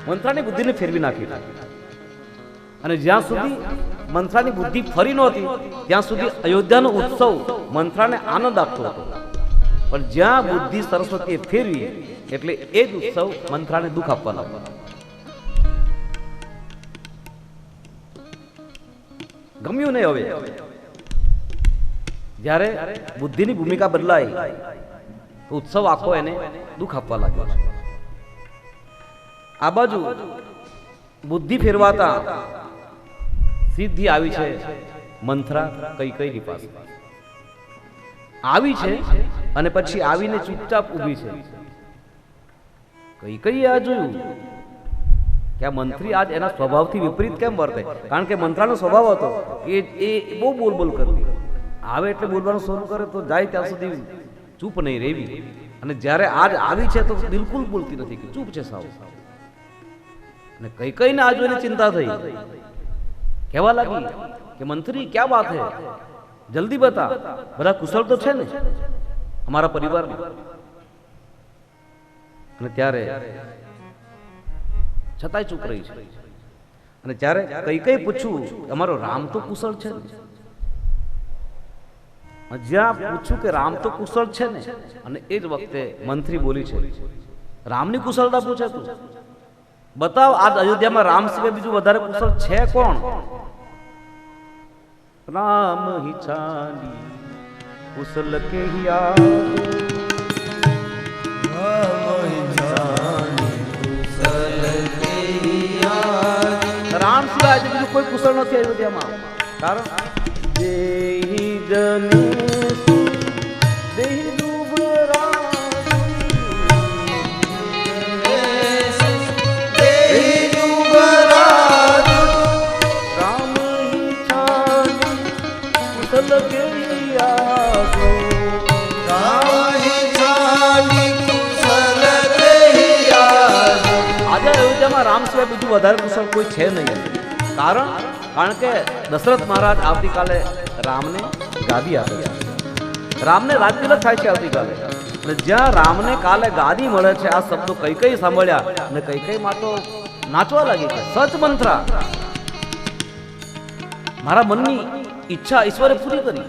મંથરાની બુદ્ધિને ફેરવી નાખી. અને જ્યાં સુધી મંથરાની બુદ્ધિ ફરી નહોતી ત્યાં સુધી અયોધ્યાનો ઉત્સવ મંથરાને આનંદ આપતો હતો. પણ જ્યાં બુદ્ધિ સરસ્વતીએ ફેરવી એટલે એ જ ઉત્સવ મંથરાને દુઃખ આપવા લાગ્યો. ગમ્યું નહીં. હવે જ્યારે બુદ્ધિની ભૂમિકા બદલાઈ તો ઉત્સવ આખો એને દુઃખ આપવા લાગ્યો છે. આ બાજુ બુદ્ધિ ફેરવાતા સિદ્ધિ આવી છે મંથરા કૈકેયીની પાસે આવી છે. અને પછી આવીને ચૂપચાપ ઊભી છે. કૈકેયીએ આ જોયું કે આ મંત્રી આજ એના સ્વભાવથી વિપરીત કેમ વર્તે. કારણ કે મંત્રાનો સ્વભાવ હતો કે એ બહુ બોલ કરતી. આવે એટલે બોલવાનું શરૂ કરે તો જાય ત્યાં સુધી ચૂપ નહીં રહેવી. અને જ્યારે આજ આવી છે તો બિલકુલ બોલતી નથી, કે ચૂપ છે સાવ. અને કૈકેયીને આ જોઈને ચિંતા થઈ. કહેવા લાગી કે મંત્રી ક્યાં વાત હે, જલ્દી બતા, બધા કુશળ તો છે ને અમારા પરિવારમાં? અને ત્યારે છતાંય ચૂપ રહી છે. અને જ્યારે કૈકેયી પૂછ્યું અમારો રામ તો કુશળ છે ને? જ્યાં પૂછ્યું કે રામ તો કુશળ છે ને, અને એ જ વખતે મંત્રી બોલી છે રામની કુશળતા પૂછે તું? બતાવ, આજ અયોધ્યામાં રામ સિવાય બીજું વધારે કુશળ છે કોણ? રામ હી ચાલી કુશલ કે હિયા, રામ સિવાય આજે બીજું કોઈ કુશળ નથી અયોધ્યામાં. કારણ દેહી જને દેહી રામ સિવાય બીજું વધારે કુશળ કોઈ છે નહીં. કારણ કે દશરથ મહારાજ આવતીકાલે રામને ગાદી આપે છે. રામને રાજતિલક થાય છે આવતીકાલે. અને જ્યાં રામને કાલે ગાદી મળે છે, આ શબ્દો કૈકેયી સાંભળ્યા અને કૈકેયીમાં તો નાચવા લાગી છે. સચ મંત્રા, મારા મનની ઈચ્છા ઈશ્વરે પૂરી કરી.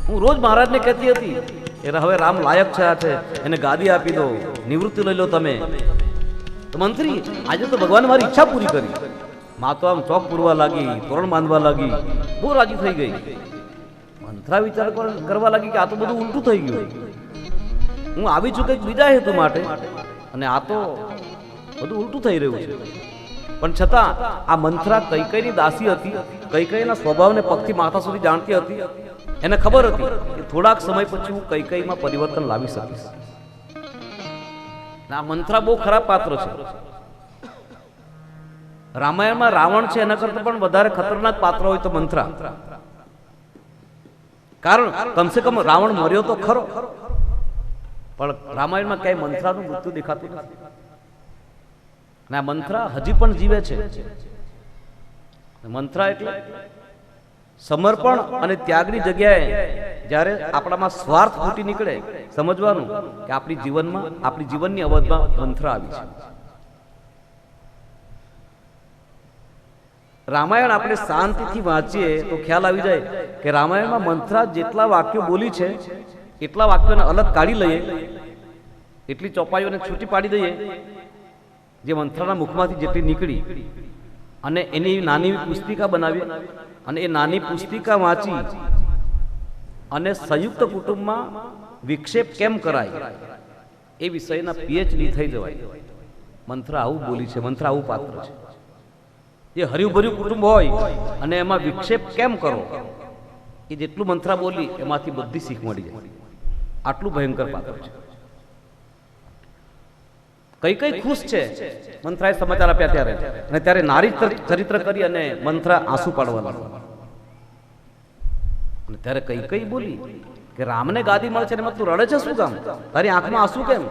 હું રોજ મહારાજને કહેતી હતી કે હવે રામ લાયક છે, એને ગાદી આપી દો, નિવૃત્તિ લઈ લો તમે. તો મંત્રી આજે તો ભગવાન મારી ઈચ્છા પૂરી કરી. માં તો આમ ચોક પૂરવા લાગી, તોરણ બાંધવા લાગી, બહુ રાજી થઈ ગઈ. મંથરા વિચાર કરવા લાગી કે આ તો બધું ઉલટું થઈ ગયું, હું આવી છું કંઈક બીજા હેતુ માટે અને આ તો બધું ઉલટું થઈ રહ્યું છે. પણ છતાં આ મંથરા કૈકેયીની દાસી હતી, કૈકેયીના સ્વભાવને પગથી માથા સુધી જાણતી હતી. એને ખબર હતી કે થોડાક સમય પછી હું કૈકેયીમાં પરિવર્તન લાવી શકીશ. આ મંથરા બહુ ખરાબ પાત્ર છે. રામાયણમાં રાવણ છે એના કરતા પણ વધારે ખતરનાક પાત્ર હોય તો મંથરા. કારણ કમસે કમ રાવણ મર્યો તો ખરો, પણ રામાયણમાં ક્યાંય મંથરાનું મૃત્યુ દેખાતું નથી. અને આ મંથરા હજી પણ જીવે છે. મંથરા એટલે સમર્પણ અને ત્યાગની જગ્યાએ જ્યારે આપણામાં સ્વાર્થ ફૂટી નીકળે, સમજવાનું કે આપણી જીવનની અવધમાં મંથરા આવી છે. રામાયણ આપણે શાંતિથી વાંચીએ તો ખ્યાલ આવી જાય કે રામાયણમાં મંથરા જેટલા વાક્યો બોલી છે એટલા વાક્યોને અલગ કાઢી લઈએ, એટલી ચોપાઈઓને છૂટી પાડી દઈએ જે મંથરાના મુખમાંથી જેટલી નીકળી, અને એની નાની પુસ્તિકા બનાવી અને એ નાની પુસ્તિકા વાંચી અને સંયુક્ત કુટુંબમાં વિક્ષેપ કેમ કરાય એ વિષયના પીએચડી થઈ જવાય. મંથરા આવું બોલી છે, મંથરા આવું પાત્ર છે. જે હર્યું ભર્યું કુટુંબ હોય અને એમાં વિક્ષેપ કેમ કરો, એ જેટલું મંથરા બોલી એમાંથી બધી શીખ મળી જાય. આટલું ભયંકર પાત્ર છે. કઈ ખુશ છે મંથરાએ સમાચાર આપ્યા ત્યારે, અને ત્યારે નારી ચરિત્ર કરી અને મંથરા આંસુ પાડવા લાગ્યા. અને ત્યારે કઈ બોલી કે રામને ગાદી મળે છે એમાં તું રડે છે શું કામ? તારી આંખમાં આંસુ કેમ?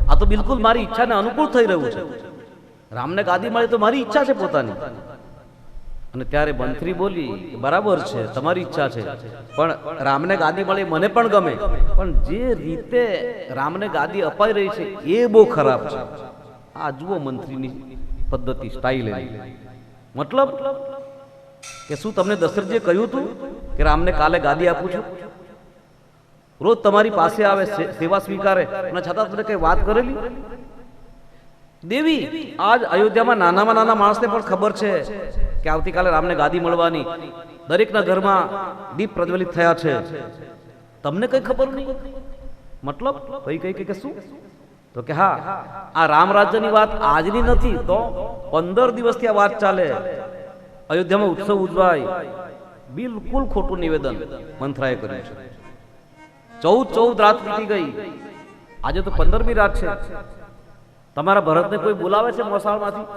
આ તો બિલકુલ મારી ઈચ્છાને અનુકૂળ થઈ રહ્યું છે. રામને ગાદી મળે તો મારી ઈચ્છા છે પોતાની. અને ત્યારે મંત્રી બોલી બરાબર છે, તમારી ઈચ્છા છે, પણ રામને ગાદી મળે મને પણ ગમે, પણ જે રીતે રામને ગાદી અપાઈ રહી છે એ બહુ ખરાબ છે. આ જુઓ મંત્રીની પદ્ધતિ, સ્ટાઇલ. મતલબ કે શું તમને દશરથજીએ કહ્યું હતું કે રામને કાલે ગાદી આપું છું? રોજ તમારી પાસે આવે, સેવા સ્વીકારે, અને છતાં તમને કઈ વાત કરેલી? દેવી આજ અયોધ્યામાં નાનામાં નાના માણસને પણ ખબર છે કે આવતીકાલે રામને ગાદી મળવાની. દરેકના ઘરમાં દીપ પ્રજ્વલિત થયા છે, તમને કઈ ખબર નહીં? મતલબ કઈ કે શું? તો કે હા, આ રામ રાજ્યની વાત આજની નથી, તો 15 દિવસથી આ વાત ચાલે. અયોધ્યામાં ઉત્સવ ઉજવાય. બિલકુલ ખોટું નિવેદન મંથરાએ કર્યું છે. 14 રાત વીતી ગઈ, આજે તો 15મી રાત છે. તમારા ભરતને કોઈ બોલાવે છે મોસાળમાંથી?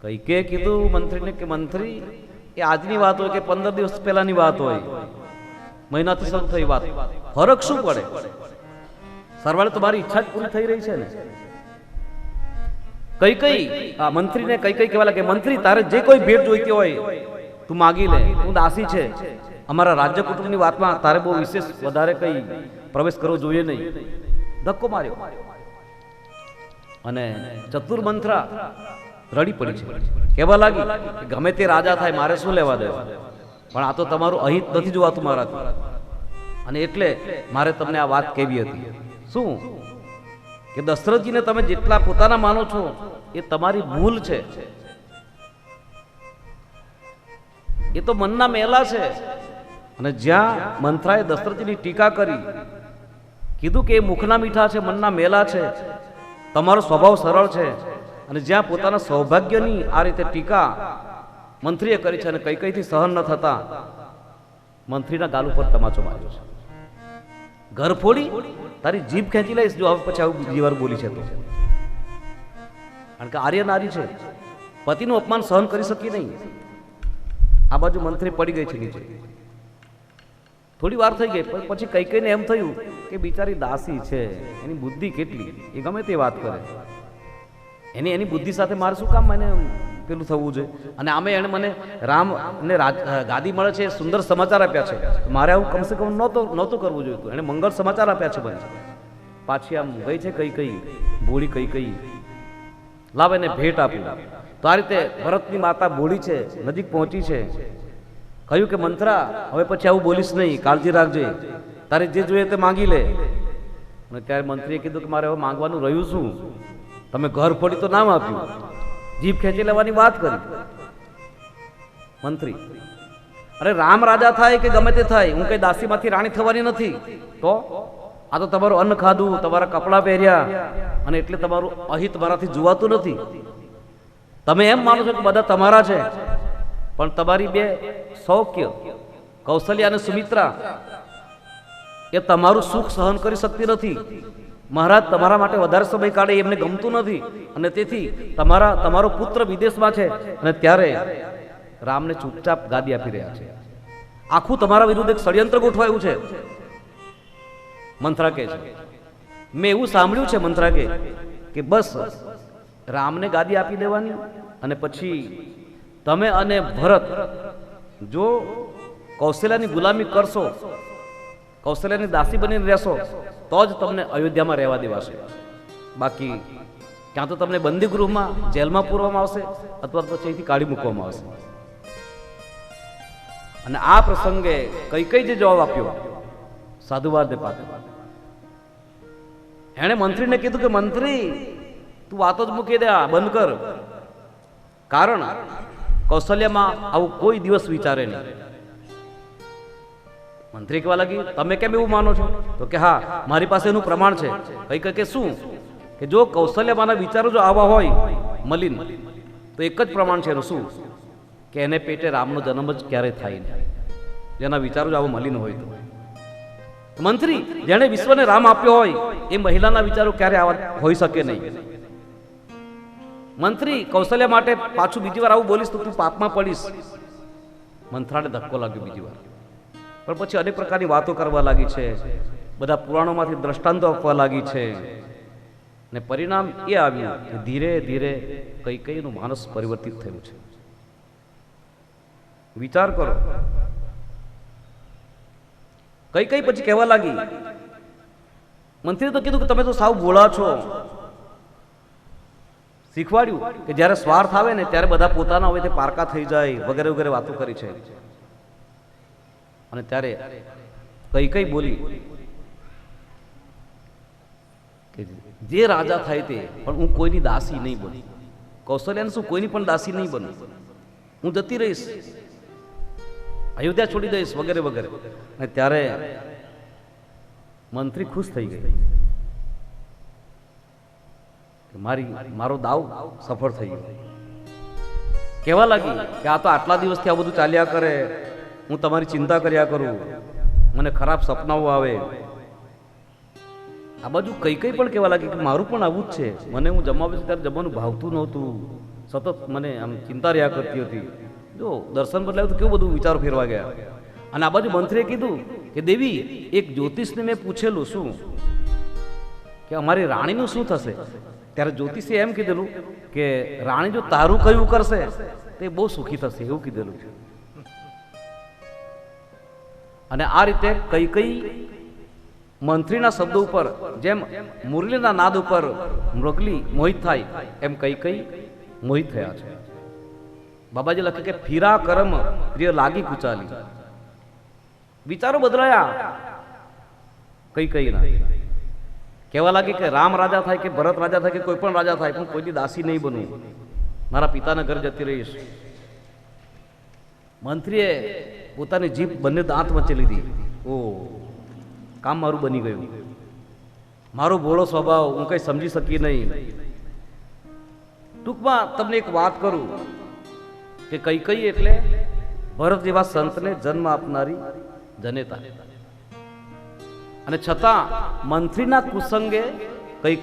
કઈ કીધું મંત્રીને કે મંત્રી એ આજની વાત હોય કે 15 દિવસ પહેલાની વાત હોય, મહિનાથી શરૂ થઈ વાત, ફરક શું પડે? સરવાળે તો મારી ઈચ્છા જ પૂરી થઈ રહી છે ને. કઈ મંત્રીને કઈ કહેવા લાગે, મંત્રી તારે જે કોઈ ભેટ જોઈતી હોય તું માગી લે, તું દાસી છે. અમારા રાજ્ય કુટુંબની વાતમાં તારે બહુ વિશેષ વધારે કઈ પ્રવેશ કરવો જોઈએ નહીં. ધક્કો માર્યો અને ચતુર મંથરા રડી પડી છે. કહેવા લાગી ગમે તે રાજા થાય, મારે શું લેવા દેવા, પણ આ તો તમારું અહિત નથી જોવાતું મારાથી, અને એટલે મારે તમને આ વાત કહેવી હતી. શું કે દશરથજીને તમે જેટલા પોતાના માનો છો એ તમારી ભૂલ છે. એ તો મનના મેલા છે. અને જ્યાં મંથરાએ દશરથજીની ટીકા કરી, કીધું કે એ મુખના મીઠા છે, મનના મેલા છે, તમારો સ્વભાવ સરળ છે, અને જ્યાં પોતાના સૌભાગ્યની આ રીતે ટીકા મંત્રીએ કરી છે અને કઈથી સહન ન થતા મંત્રીના ગાલ ઉપર તમાચો માર્યો છે. ઘર ફોડી તારી જીભ ખેંચી લઈશ જો હવે પછી આવું બીજી વાર બોલી છે તો. કારણ કે આર્ય નારી છે, પતિનું અપમાન સહન કરી શકી નહીં. આ બાજુ મંત્રી પડી ગઈ છે નીચે. થોડી વાર થઈ ગઈ, પછી કઈને એમ થયું કે બિચારી દાસી છે, એની બુદ્ધિ કેટલી, એ ગમે તે વાત કરે, એની બુદ્ધિ સાથે મારે શું કામ એને પેલું થવું જોઈએ? અને આમે એને મને રામ ને ગાદી મળે છે, સુંદર સમાચાર આપ્યા છે, મારે આવું કમસે કમ નહોતું કરવું જોઈતું. એને મંગળ સમાચાર આપ્યા છે બને. પાછી આમ ગઈ છે કઈ બોળી કઈ લાવ એને ભેટ આપી. તો આ રીતે ભરતની માતા બોળી છે, નજીક પહોંચી છે. કહ્યું કે મંથરા હવે પછી આવું બોલીશ નહીં, કાળજી રાખજે, તારે જે જોઈએ તે માંગી લે. અને ત્યારે મંત્રીએ કીધું કે મારે હવે માંગવાનું રહ્યું શું? તમે ઘર ફોડી તો નામ આપ્યું, જીભ ખેંચી લેવાની વાત કરી. મંત્રી અરે રામ રાજા થાય કે ગમે તે થાય, હું કઈ દાસીમાંથી રાણી થવાની નથી. તો આ તો તમારું અન્ન ખાધું, તમારા કપડાં પહેર્યા, અને એટલે તમારું અહિત મારાથી જોવાતું નથી. તમે એમ માનો છો કે બધા તમારા છે, પણ તમારી બે સૌખ્ય કૌશલ્યા અને સુમિત્રા એ તમારું સુખ સહન કરી શકતી નથી. મહારાજ તમારા માટે વધારે સમય કાઢે એમને ગમતું નથી, અને તેથી તમારો પુત્ર વિદેશમાં છે, અને ત્યારે રામને ચૂપચાપ ગાદી આપી રહ્યા છે. આખું તમારા વિરુદ્ધ એક ષડયંત્ર ગોઠવાયું છે. મંથરા કહે છે, મેં એવું સાંભળ્યું છે મંથરા કે બસ રામને ગાદી આપી દેવાની, અને પછી તમે અને ભરત જો કૌશલ્યાની ગુલામી કરશો, કૌશલ્યાની દાસી બનીને રહેશો, તો જ તમને અયોધ્યામાં રહેવા દેવાશે. બાકી ક્યાં તો તમને બંદી ગૃહમાં જેલમાં પૂરવામાં આવશે, અથવા તો અહીંથી કાઢી મૂકવામાં આવશે. અને આ પ્રસંગે કઈ જે જવાબ આપ્યો, સાધુવાદ પાત્ર, એણે મંત્રીને કીધું કે મંત્રી તું વાતો જ મૂકી દે, બંધ કર. કારણ કૌશલ્યમાં આવું કોઈ દિવસ વિચારે નહીં. મંત્રી કહેવા લાગી, તમે કેમ એવું માનો છો? તો કે હા, મારી પાસે એનું પ્રમાણ છે. કઈ કે શું? કે જો કૌશલ્યમાંના વિચારો જો આવા હોય મલિન, તો એક જ પ્રમાણ છે એનું. શું? કે એને પેટે રામનો જન્મ જ ક્યારે થાય નહીં, જેના વિચારો જ આવો મલિન હોય. તો મંત્રી જેણે વિશ્વને રામ આપ્યો હોય એ મહિલાના વિચારો ક્યારે આવા હોઈ શકે નહીં. મંત્રી કૌશલ્ય માટે પાછું બીજી વાર આવું બોલીશ તો તું પાપમાં પડીશ. મંથરાને ધક્કો લાગ્યો બીજી વાર, પણ પછી અનેક પ્રકારની વાતો કરવા લાગી છે, બધા પુરાણોમાંથી દ્રષ્ટાંતો આપવા લાગી છે, ને પરિણામ એ આવ્યું કે ધીરે ધીરે કઈકઈનું માનસ પરિવર્તિત થયું છે. વિચાર કરો, કઈ પછી કહેવા લાગી, મંત્રીએ તો કીધું કે તમે તો સાવ ભોળા છો. શીખવાડ્યું કે જ્યારે સ્વાર્થ આવે ને ત્યારે બધા પોતાના હોય તે પારકા થઈ જાય, વગેરે વગેરે વાતો કરી છે. અને ત્યારે કઈ બોલી કે જે રાજા થાય તે, પણ હું કોઈની દાસી નહીં બનું. કૌશલ્યાને શું કોઈની પણ દાસી નહીં બનું, હું જતી રહીશ, અયોધ્યા છોડી દઈશ, વગેરે વગેરે. અને ત્યારે મંત્રી ખુશ થઈ ગઈ કે મારો દાવ સફળ થઈ ગયો. કહેવા લાગી કે આ તો આટલા દિવસથી આ બધું ચાલ્યા કરે, હું તમારી ચિંતા કર્યા કરું, મને ખરાબ સપનાઓ આવે. આ બાજુ કઈ પણ કહેવા લાગી કે મારું પણ આવું જ છે, મને હું જમવા બેસું ત્યારે જમવાનું ભાવતું નહોતું, સતત મને આમ ચિંતા રહ્યા કરતી હતી. જો દર્શન બદલાયું તો કેવું બધું વિચારો ફેરવા ગયા. અને આ બાજુ મંત્રીએ કીધું કે દેવી, એક જ્યોતિષને મેં પૂછેલું શું કે અમારી રાણીનું શું થશે? ત્યારે જ્યોતિષે એમ કીધેલું કે રાણી જો તારું કયું કરશે તે બહુ સુખી થશે, એવું કીધેલું છે. અને આ રીતે કઈ મંત્રીના શબ્દો ઉપર જેમ મુરલીના નાદ ઉપર મૃગલી મોહિત થાય, એમ કઈ મોહિત થયા છે. બાબાજી લખે કે ફીરા કરમ પ્રિય લાગી કુચાલી. વિચારો બદલાયા કઈ ના. કહેવા લાગી કે રામ રાજા થાય કે ભરત રાજા થાય કે કોઈ પણ રાજા થાય, પણ કોઈની દાસી નહીં બનવું, મારા પિતાના ઘર જતી રહીશ. મંત્રીએ પોતાની જીભ બંને દાંત વચ્ચે લીધી. ઓ કામ મારું બની ગયું, મારો ભોળો સ્વભાવ હું કઈ સમજી શકી નહીં. ટૂંકમાં તમને એક વાત કરું કે કઈ એટલે ભરત જેવા સંતને જન્મ આપનારી જનેતા. અને છતાં મંત્રીના કુસંગે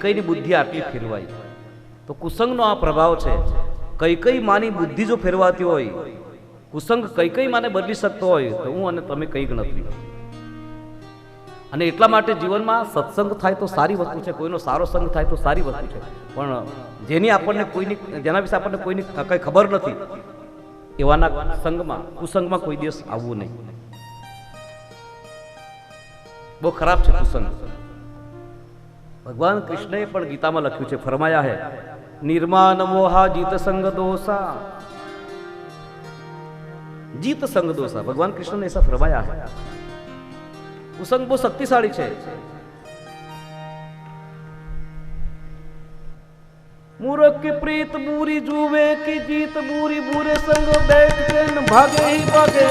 કઈની બુદ્ધિ આટલી ફેરવાઈ. તો કુસંગનો આ પ્રભાવ છે. કઈ માની બુદ્ધિ જો ફેરવાતી હોય, કુસંગ કઈ માને બદલી શકતો હોય, તો હું અને તમે કઈ ગણતરી. અને એટલા માટે જીવનમાં સત્સંગ થાય તો સારી વસ્તુ છે, કોઈનો સારો સંગ થાય તો સારી વસ્તુ છે, પણ જેના વિશે આપણને કોઈની કઈ ખબર નથી એવાના સંગમાં, કુસંગમાં કોઈ દિવસ આવવું નહીં. બહુ ખરાબ છે કુસંગ. ભગવાન કૃષ્ણએ પણ ગીતામાં લખ્યું છે, ફરમાયા હે નિર્માન મોહા જીત સંગ દોષા. जीत संग दोषा, भगवान कृष्ण ने ऐसा फरमाया है. कुसंग बहुत शक्तिशाली है. मूर्ख की प्रीत बुरी जुवे की जीत बुरी, बुरे संग बैठ के न भागे ही भागे.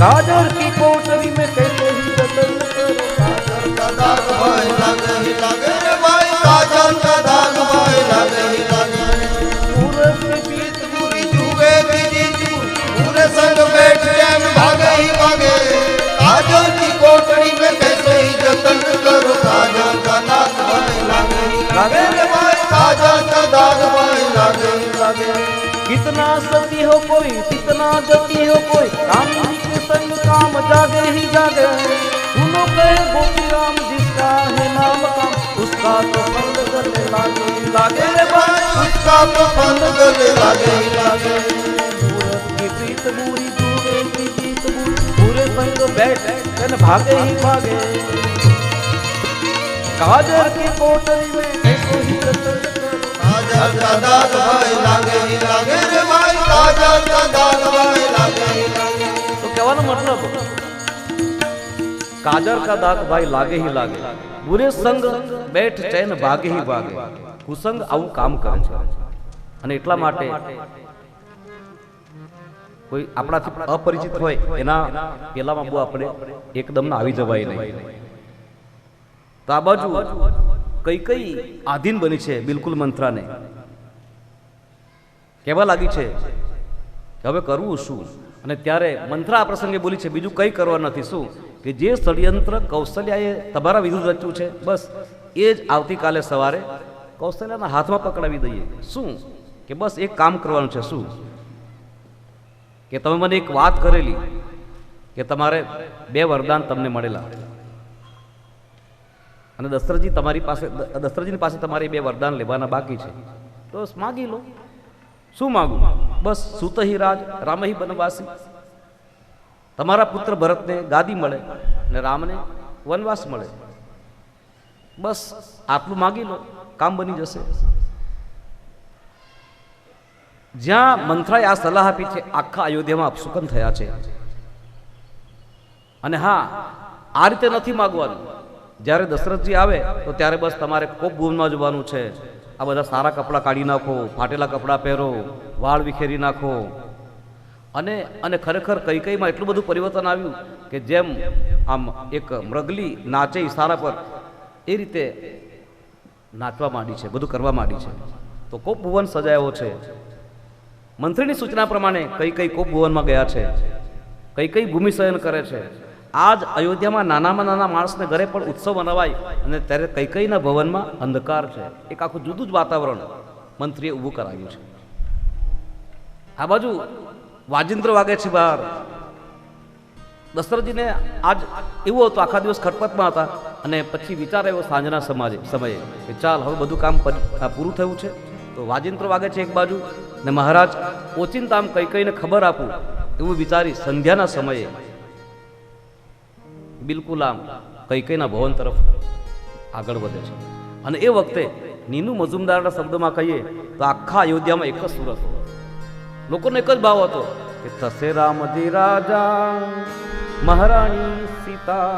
काजर की कोठरी में कैसे ही जतन करो काजल का दाग भाई लागे ही लागे रे भाई काजल का दाग भाई लागे ही लागे सूरज की पीत पूरी जुए बीजी तू पूरे संग बैठ चैन भागे ही भागे काजल की कोठरी में कैसे ही जतन करो काजल का दाग भाई लागे ही लागे रे भाई काजल का दाग भाई लागे ही लागे कितना सती हो कोई कितना जती हो कोई कामिनी के संग काम जागे ही जागे सुनो कहे गोपी राम जिसका है नाम काम उसका तो फल गले लागे ही लागे रे भाई उसका तो फल गले लागे ही लागे सूरज की प्रीत बूढ़ी जुए की जीत बूढ़ी पूरे संग बैठ जन भागे ही भागे काजर की कोठरी में ऐसो ही जतन करो काजल का दाग भाई लागे ही लागे रे भाई काजल का दाग भाई लागे ही लागे तो કહેવાનો મતલબ કાજર કા દાગ ભાઈ લાગે ही લાગે બુરે સંગ બેઠ ચૈન ભાગે ही ભાગે કુસંગ આવું કામ કરે છે અને એટલા માટે કોઈ આપણાથી અપરિચિત હોય એના પેલામાં બહુ આપણે એકદમ ના આવી જવાય નહીં તો આ બાજુ કઈ કઈ આધીન બની છે બિલકુલ મંત્રાને કહેવા લાગી છે કે હવે કરવું શું અને ત્યારે મંત્રા આ પ્રસંગે બોલી છે બીજું કંઈ કરવા નથી શું કે જે ષડયંત્ર કૌશલ્યાએ તમારા વિરુદ્ધ રચ્યું છે બસ એ જ આવતીકાલે સવારે કૌશલ્યાના હાથમાં પકડાવી દઈએ શું કે બસ એક કામ કરવાનું છે શું કે તમે મને એક વાત કરેલી કે તમારે 2 વરદાન તમને મળેલા અને દશરથજીની પાસે તમારે 2 વરદાન લેવાના બાકી છે તો માગી લો શું માગું બસ સુતહિ રાજ રામહિ વનવાસી તમારા પુત્ર ભરતને ગાદી મળે અને રામને વનવાસ મળે બસ આટલું માગી લો કામ બની જશે જ્યાં મંત્રાએ આ સલાહ આપી છે આખા અયોધ્યામાં અપશુકન થયા છે અને હા આ રીતે નથી માગવાનું જ્યારે દશરથજી આવે તો ત્યારે બસ તમારે કોપ ભૂમમાં જવાનું છે આ બધા સારા કપડાં કાઢી નાખો ફાટેલા કપડાં પહેરો વાળ વિખેરી નાખો અને ખરેખર કઈકઈમાં એટલું બધું પરિવર્તન આવ્યું કે જેમ આમ એક મૃગલી નાચે ઈશારા પર એ રીતે નાચવા માંડી છે બધું કરવા માંડી છે તો કોપ ભુવન સજાયો છે મંત્રીની સૂચના પ્રમાણે કઈ કોપ ભુવનમાં ગયા છે કઈ ભૂમિ શયન કરે છે આજ અયોધ્યામાં નાનામાં નાના માણસને ઘરે પણ ઉત્સવ મનાવાય અને ત્યારે કઈના ભવનમાં અંધકાર છે એક આખું જુદું જ વાતાવરણ મંત્રીએ ઊભું કરાવ્યું છે આ બાજુ વાજિંત્ર વાગે છે બહાર દશરથજીને આજ એવું હતું આખા દિવસ ખટપટમાં હતા અને પછી વિચાર આવ્યો સાંજના સમયે કે ચાલ હવે બધું કામ પૂરું થયું છે તો વાજિંત્ર વાગે છે એક બાજુ ને મહારાજ ઓચિંતા આમ કઈને ખબર આપું એવું વિચારી સંધ્યાના સમયે બિલકુલ આમ કઈના ભવન તરફ આગળ વધે છે અને એ વખતે નીનુ મજુમદારના શબ્દોમાં કહીએ તો આખા અયોધ્યામાં એક જ સુરત હતો લોકોનો એક જ ભાવ હતો કે થશે રામજી રાજા મહારાણી સીતા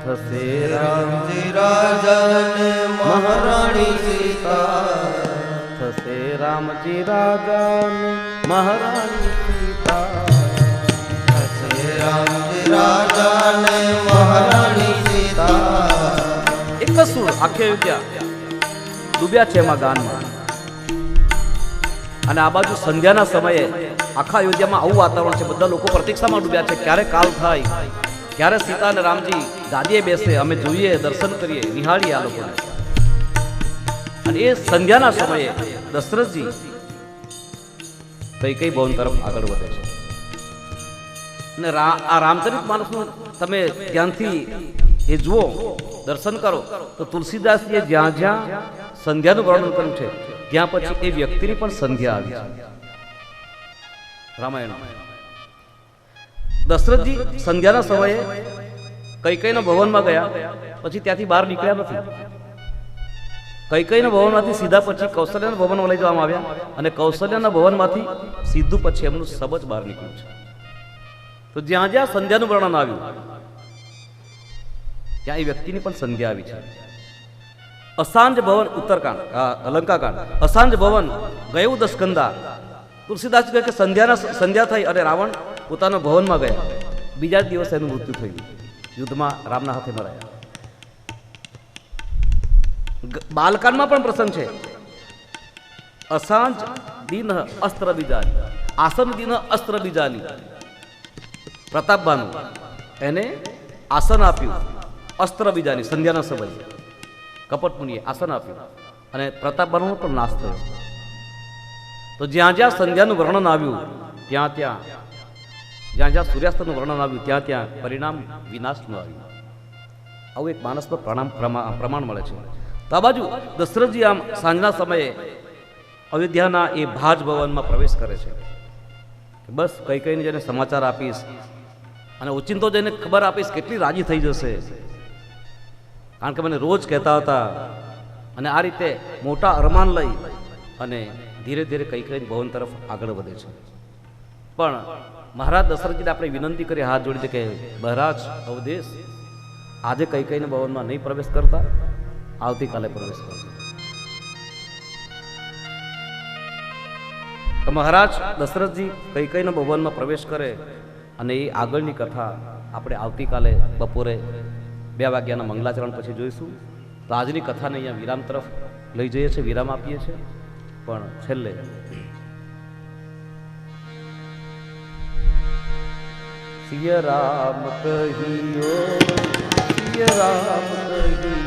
થશે રામજી રાજા ને મહારાણી સીતા થશે રામજી રાજા ને મહારાણી સીતા રામજી રાજા ને મહારાણી સીતા એક જ સુર આખી અયોધ્યા ડૂબ્યા છે એમાં ગાનમાં અને આ બાજુ સંધ્યાના સમયે આખા અયોધ્યામાં આવું વાતાવરણ છે બધા લોકો પ્રતીક્ષામાં ડૂબ્યા છે ક્યારે કાલ થાય ક્યારે સીતા અને રામજી ગાદીએ બેસે અમે જોઈએ દર્શન કરીએ નિહાળીએ આ લોકોને અને એ સંધ્યાના સમયે દશરથજી કઈ ભવન તરફ આગળ વધે છે અને આ રામચરિત માનસનું તમે ધ્યાનથી એ જુઓ દર્શન કરો તો તુલસીદાસજીએ જ્યાં જ્યાં સંધ્યાનું વર્ણન કર્યું છે ત્યાં પછી એ વ્યક્તિની પણ સંધ્યા આવી છે રામાયણ દશરથજી સંધ્યાના સમયે કઈના ભવનમાં ગયા પછી ત્યાંથી બહાર નીકળ્યા નથી કઈના ભવનમાંથી સીધા પછી કૌશલ્યાના ભવનમાં લઈ જવામાં આવ્યા અને કૌશલ્યાના ભવનમાંથી સીધું પછી એમનું સબજ બહાર નીકળ્યું છે તો જ્યાં જ્યાં સંધ્યાનું વર્ણન આવ્યું ત્યાં એ વ્યક્તિની પણ સંધ્યા આવી છે અસાંજ ભવન ઉત્તરકાંડ લંકાકાંડ અસાંજ ભવન ગયું દશકંદા તુલસીદાસ કહે કે સંધ્યા થઈ અને રાવણ પોતાના ભવનમાં ગયા બીજા જ દિવસે એનું મૃત્યુ થયું, યુદ્ધમાં રામના હાથે મરાયા. બાલકાંડમાં પણ પ્રસંગ છે. અસાંજ દિન અસ્ત્ર બીજાની, આસન દિન અસ્ત્ર બીજાની. પ્રતાપબાનું એને આસન આપ્યું, અસ્ત્ર બીજાની, સંધ્યાના સમયે કપટ મુનિએ આસન આપ્યું અને પ્રતાપબાનો પણ નાશ થયો. તો જ્યાં જ્યાં સંધ્યાનું વર્ણન આવ્યું ત્યાં ત્યાં, જ્યાં જ્યાં સૂર્યાસ્તનું વર્ણન આવ્યું ત્યાં ત્યાં પરિણામ વિનાશનું આવ્યું. આવું એક માણસનું પ્રમાણ મળે છે. તો આ બાજુ દશરથજી આમ સાંજના સમયે અયોધ્યાના એ ભાજ ભવનમાં પ્રવેશ કરે છે. બસ કઈ કઈને જેને સમાચાર આપીશ અને ઓચિંતો જઈને ખબર આપીશ કેટલી રાજી થઈ જશે, કારણ કે મને રોજ કહેતા હતા. અને આ રીતે મોટા અરમાન લઈ અને ધીરે ધીરે કઈ કઈ ભવન તરફ આગળ વધે છે. પણ મહારાજ દશરથજીને આપણે વિનંતી કરી હાથ જોડી કે મહારાજ અવધેશ, આજે કઈ કઈને ભવનમાં નહીં પ્રવેશ કરતા, આવતીકાલે પ્રવેશ કરજો. તો મહારાજ દશરથજી કઈ કઈના ભવનમાં પ્રવેશ કરે અને એ આગળની કથા આપણે આવતીકાલે બપોરે 2 વાગ્યાના મંગલાચરણ પછી જોઈશું. તો આજની કથાને અહીંયા વિરામ તરફ લઈ જઈએ છીએ, વિરામ આપીએ છીએ. પણ છેલ્લે સિય રામ કહિયો, સિય રામ કહિયો,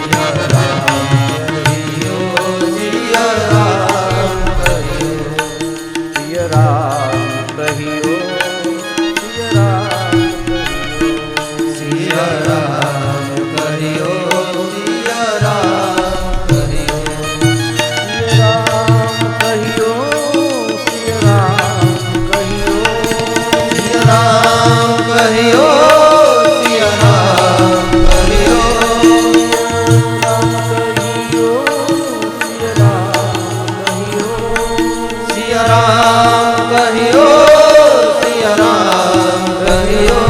સિય રામ કહિયો, સિય રામ કહિયો, સિય રામ કહિયો, સિય રામ કહિયો, સિય રામ કહિયો, સિય રામ કહિયો, સિય રામ કહિયો, સિય રામ કહિયો, સિય રામ કહિયો, સિય રામ કહિયો, સિય રામ કહિયો, સિય રામ કહિયો,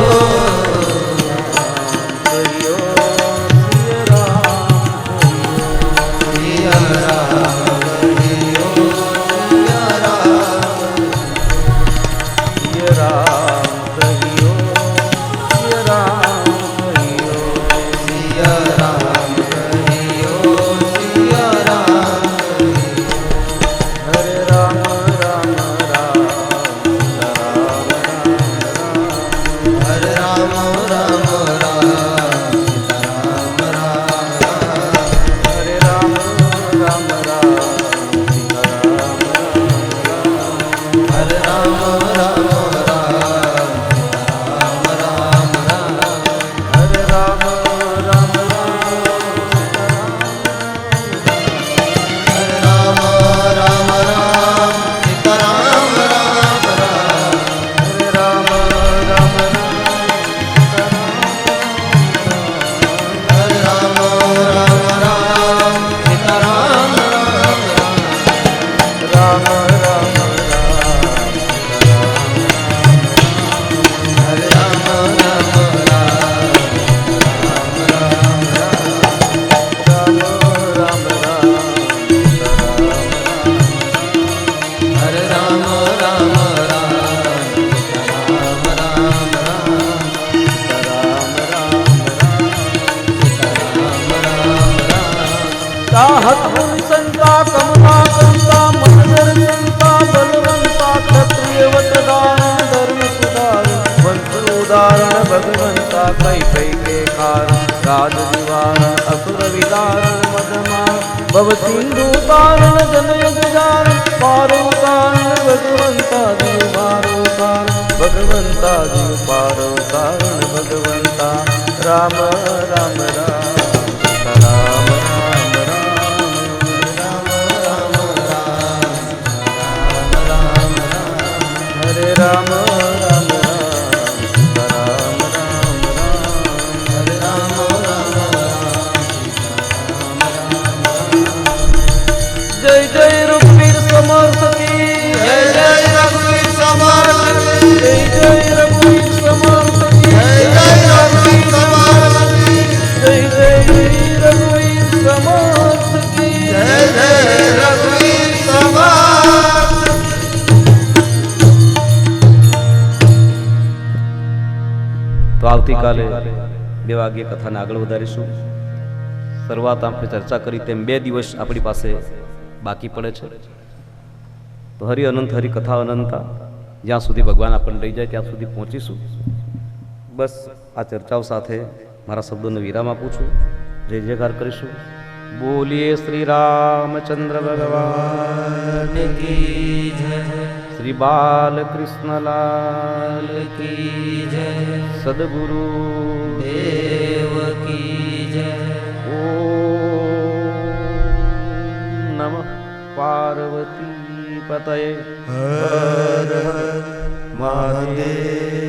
भगवंता कई कई के कारण राज निवारण असुर विदारण मदमान भव सिंधु तारण जनयुग जारण पार उतारण भगवंता जीव पार उतारण भगवंता जीव पार उतारण भगवंता राम राम राम राम राम राम राम राम राम हरे राम राम जय जय रघुवीर समर्थ की जय जय रघुवीर समर्थ की जय जय रघुवीर समर्थ की जय जय रघुवीर समर्थ की जय जय रघुवीर समर्थ की जय जय रघुवीर समर्थ આવતીકાલે 2 વાગ્યે કથાને આગળ વધારીશું. શરૂઆત આપણે ચર્ચા કરી તેમ 2 દિવસ આપણી પાસે બાકી પડે છે. તો હરિ અનંત હરિ કથા અનંતા, જ્યાં સુધી ભગવાન આપણને લઈ જાય ત્યાં સુધી પહોંચીશું. બસ આ ચર્ચાઓ સાથે મારા શબ્દોને વિરામ આપું છું. જય જયકાર કરીશું. બોલીએ શ્રી રામચંદ્ર ભગવાન કી જય, શ્રી બાલકૃષ્ણલાલ કી જય, સદગુરુ દેવ કી જય. ઓમ નમઃ પાર્વતી પતયે. હર હર મહાદેવ.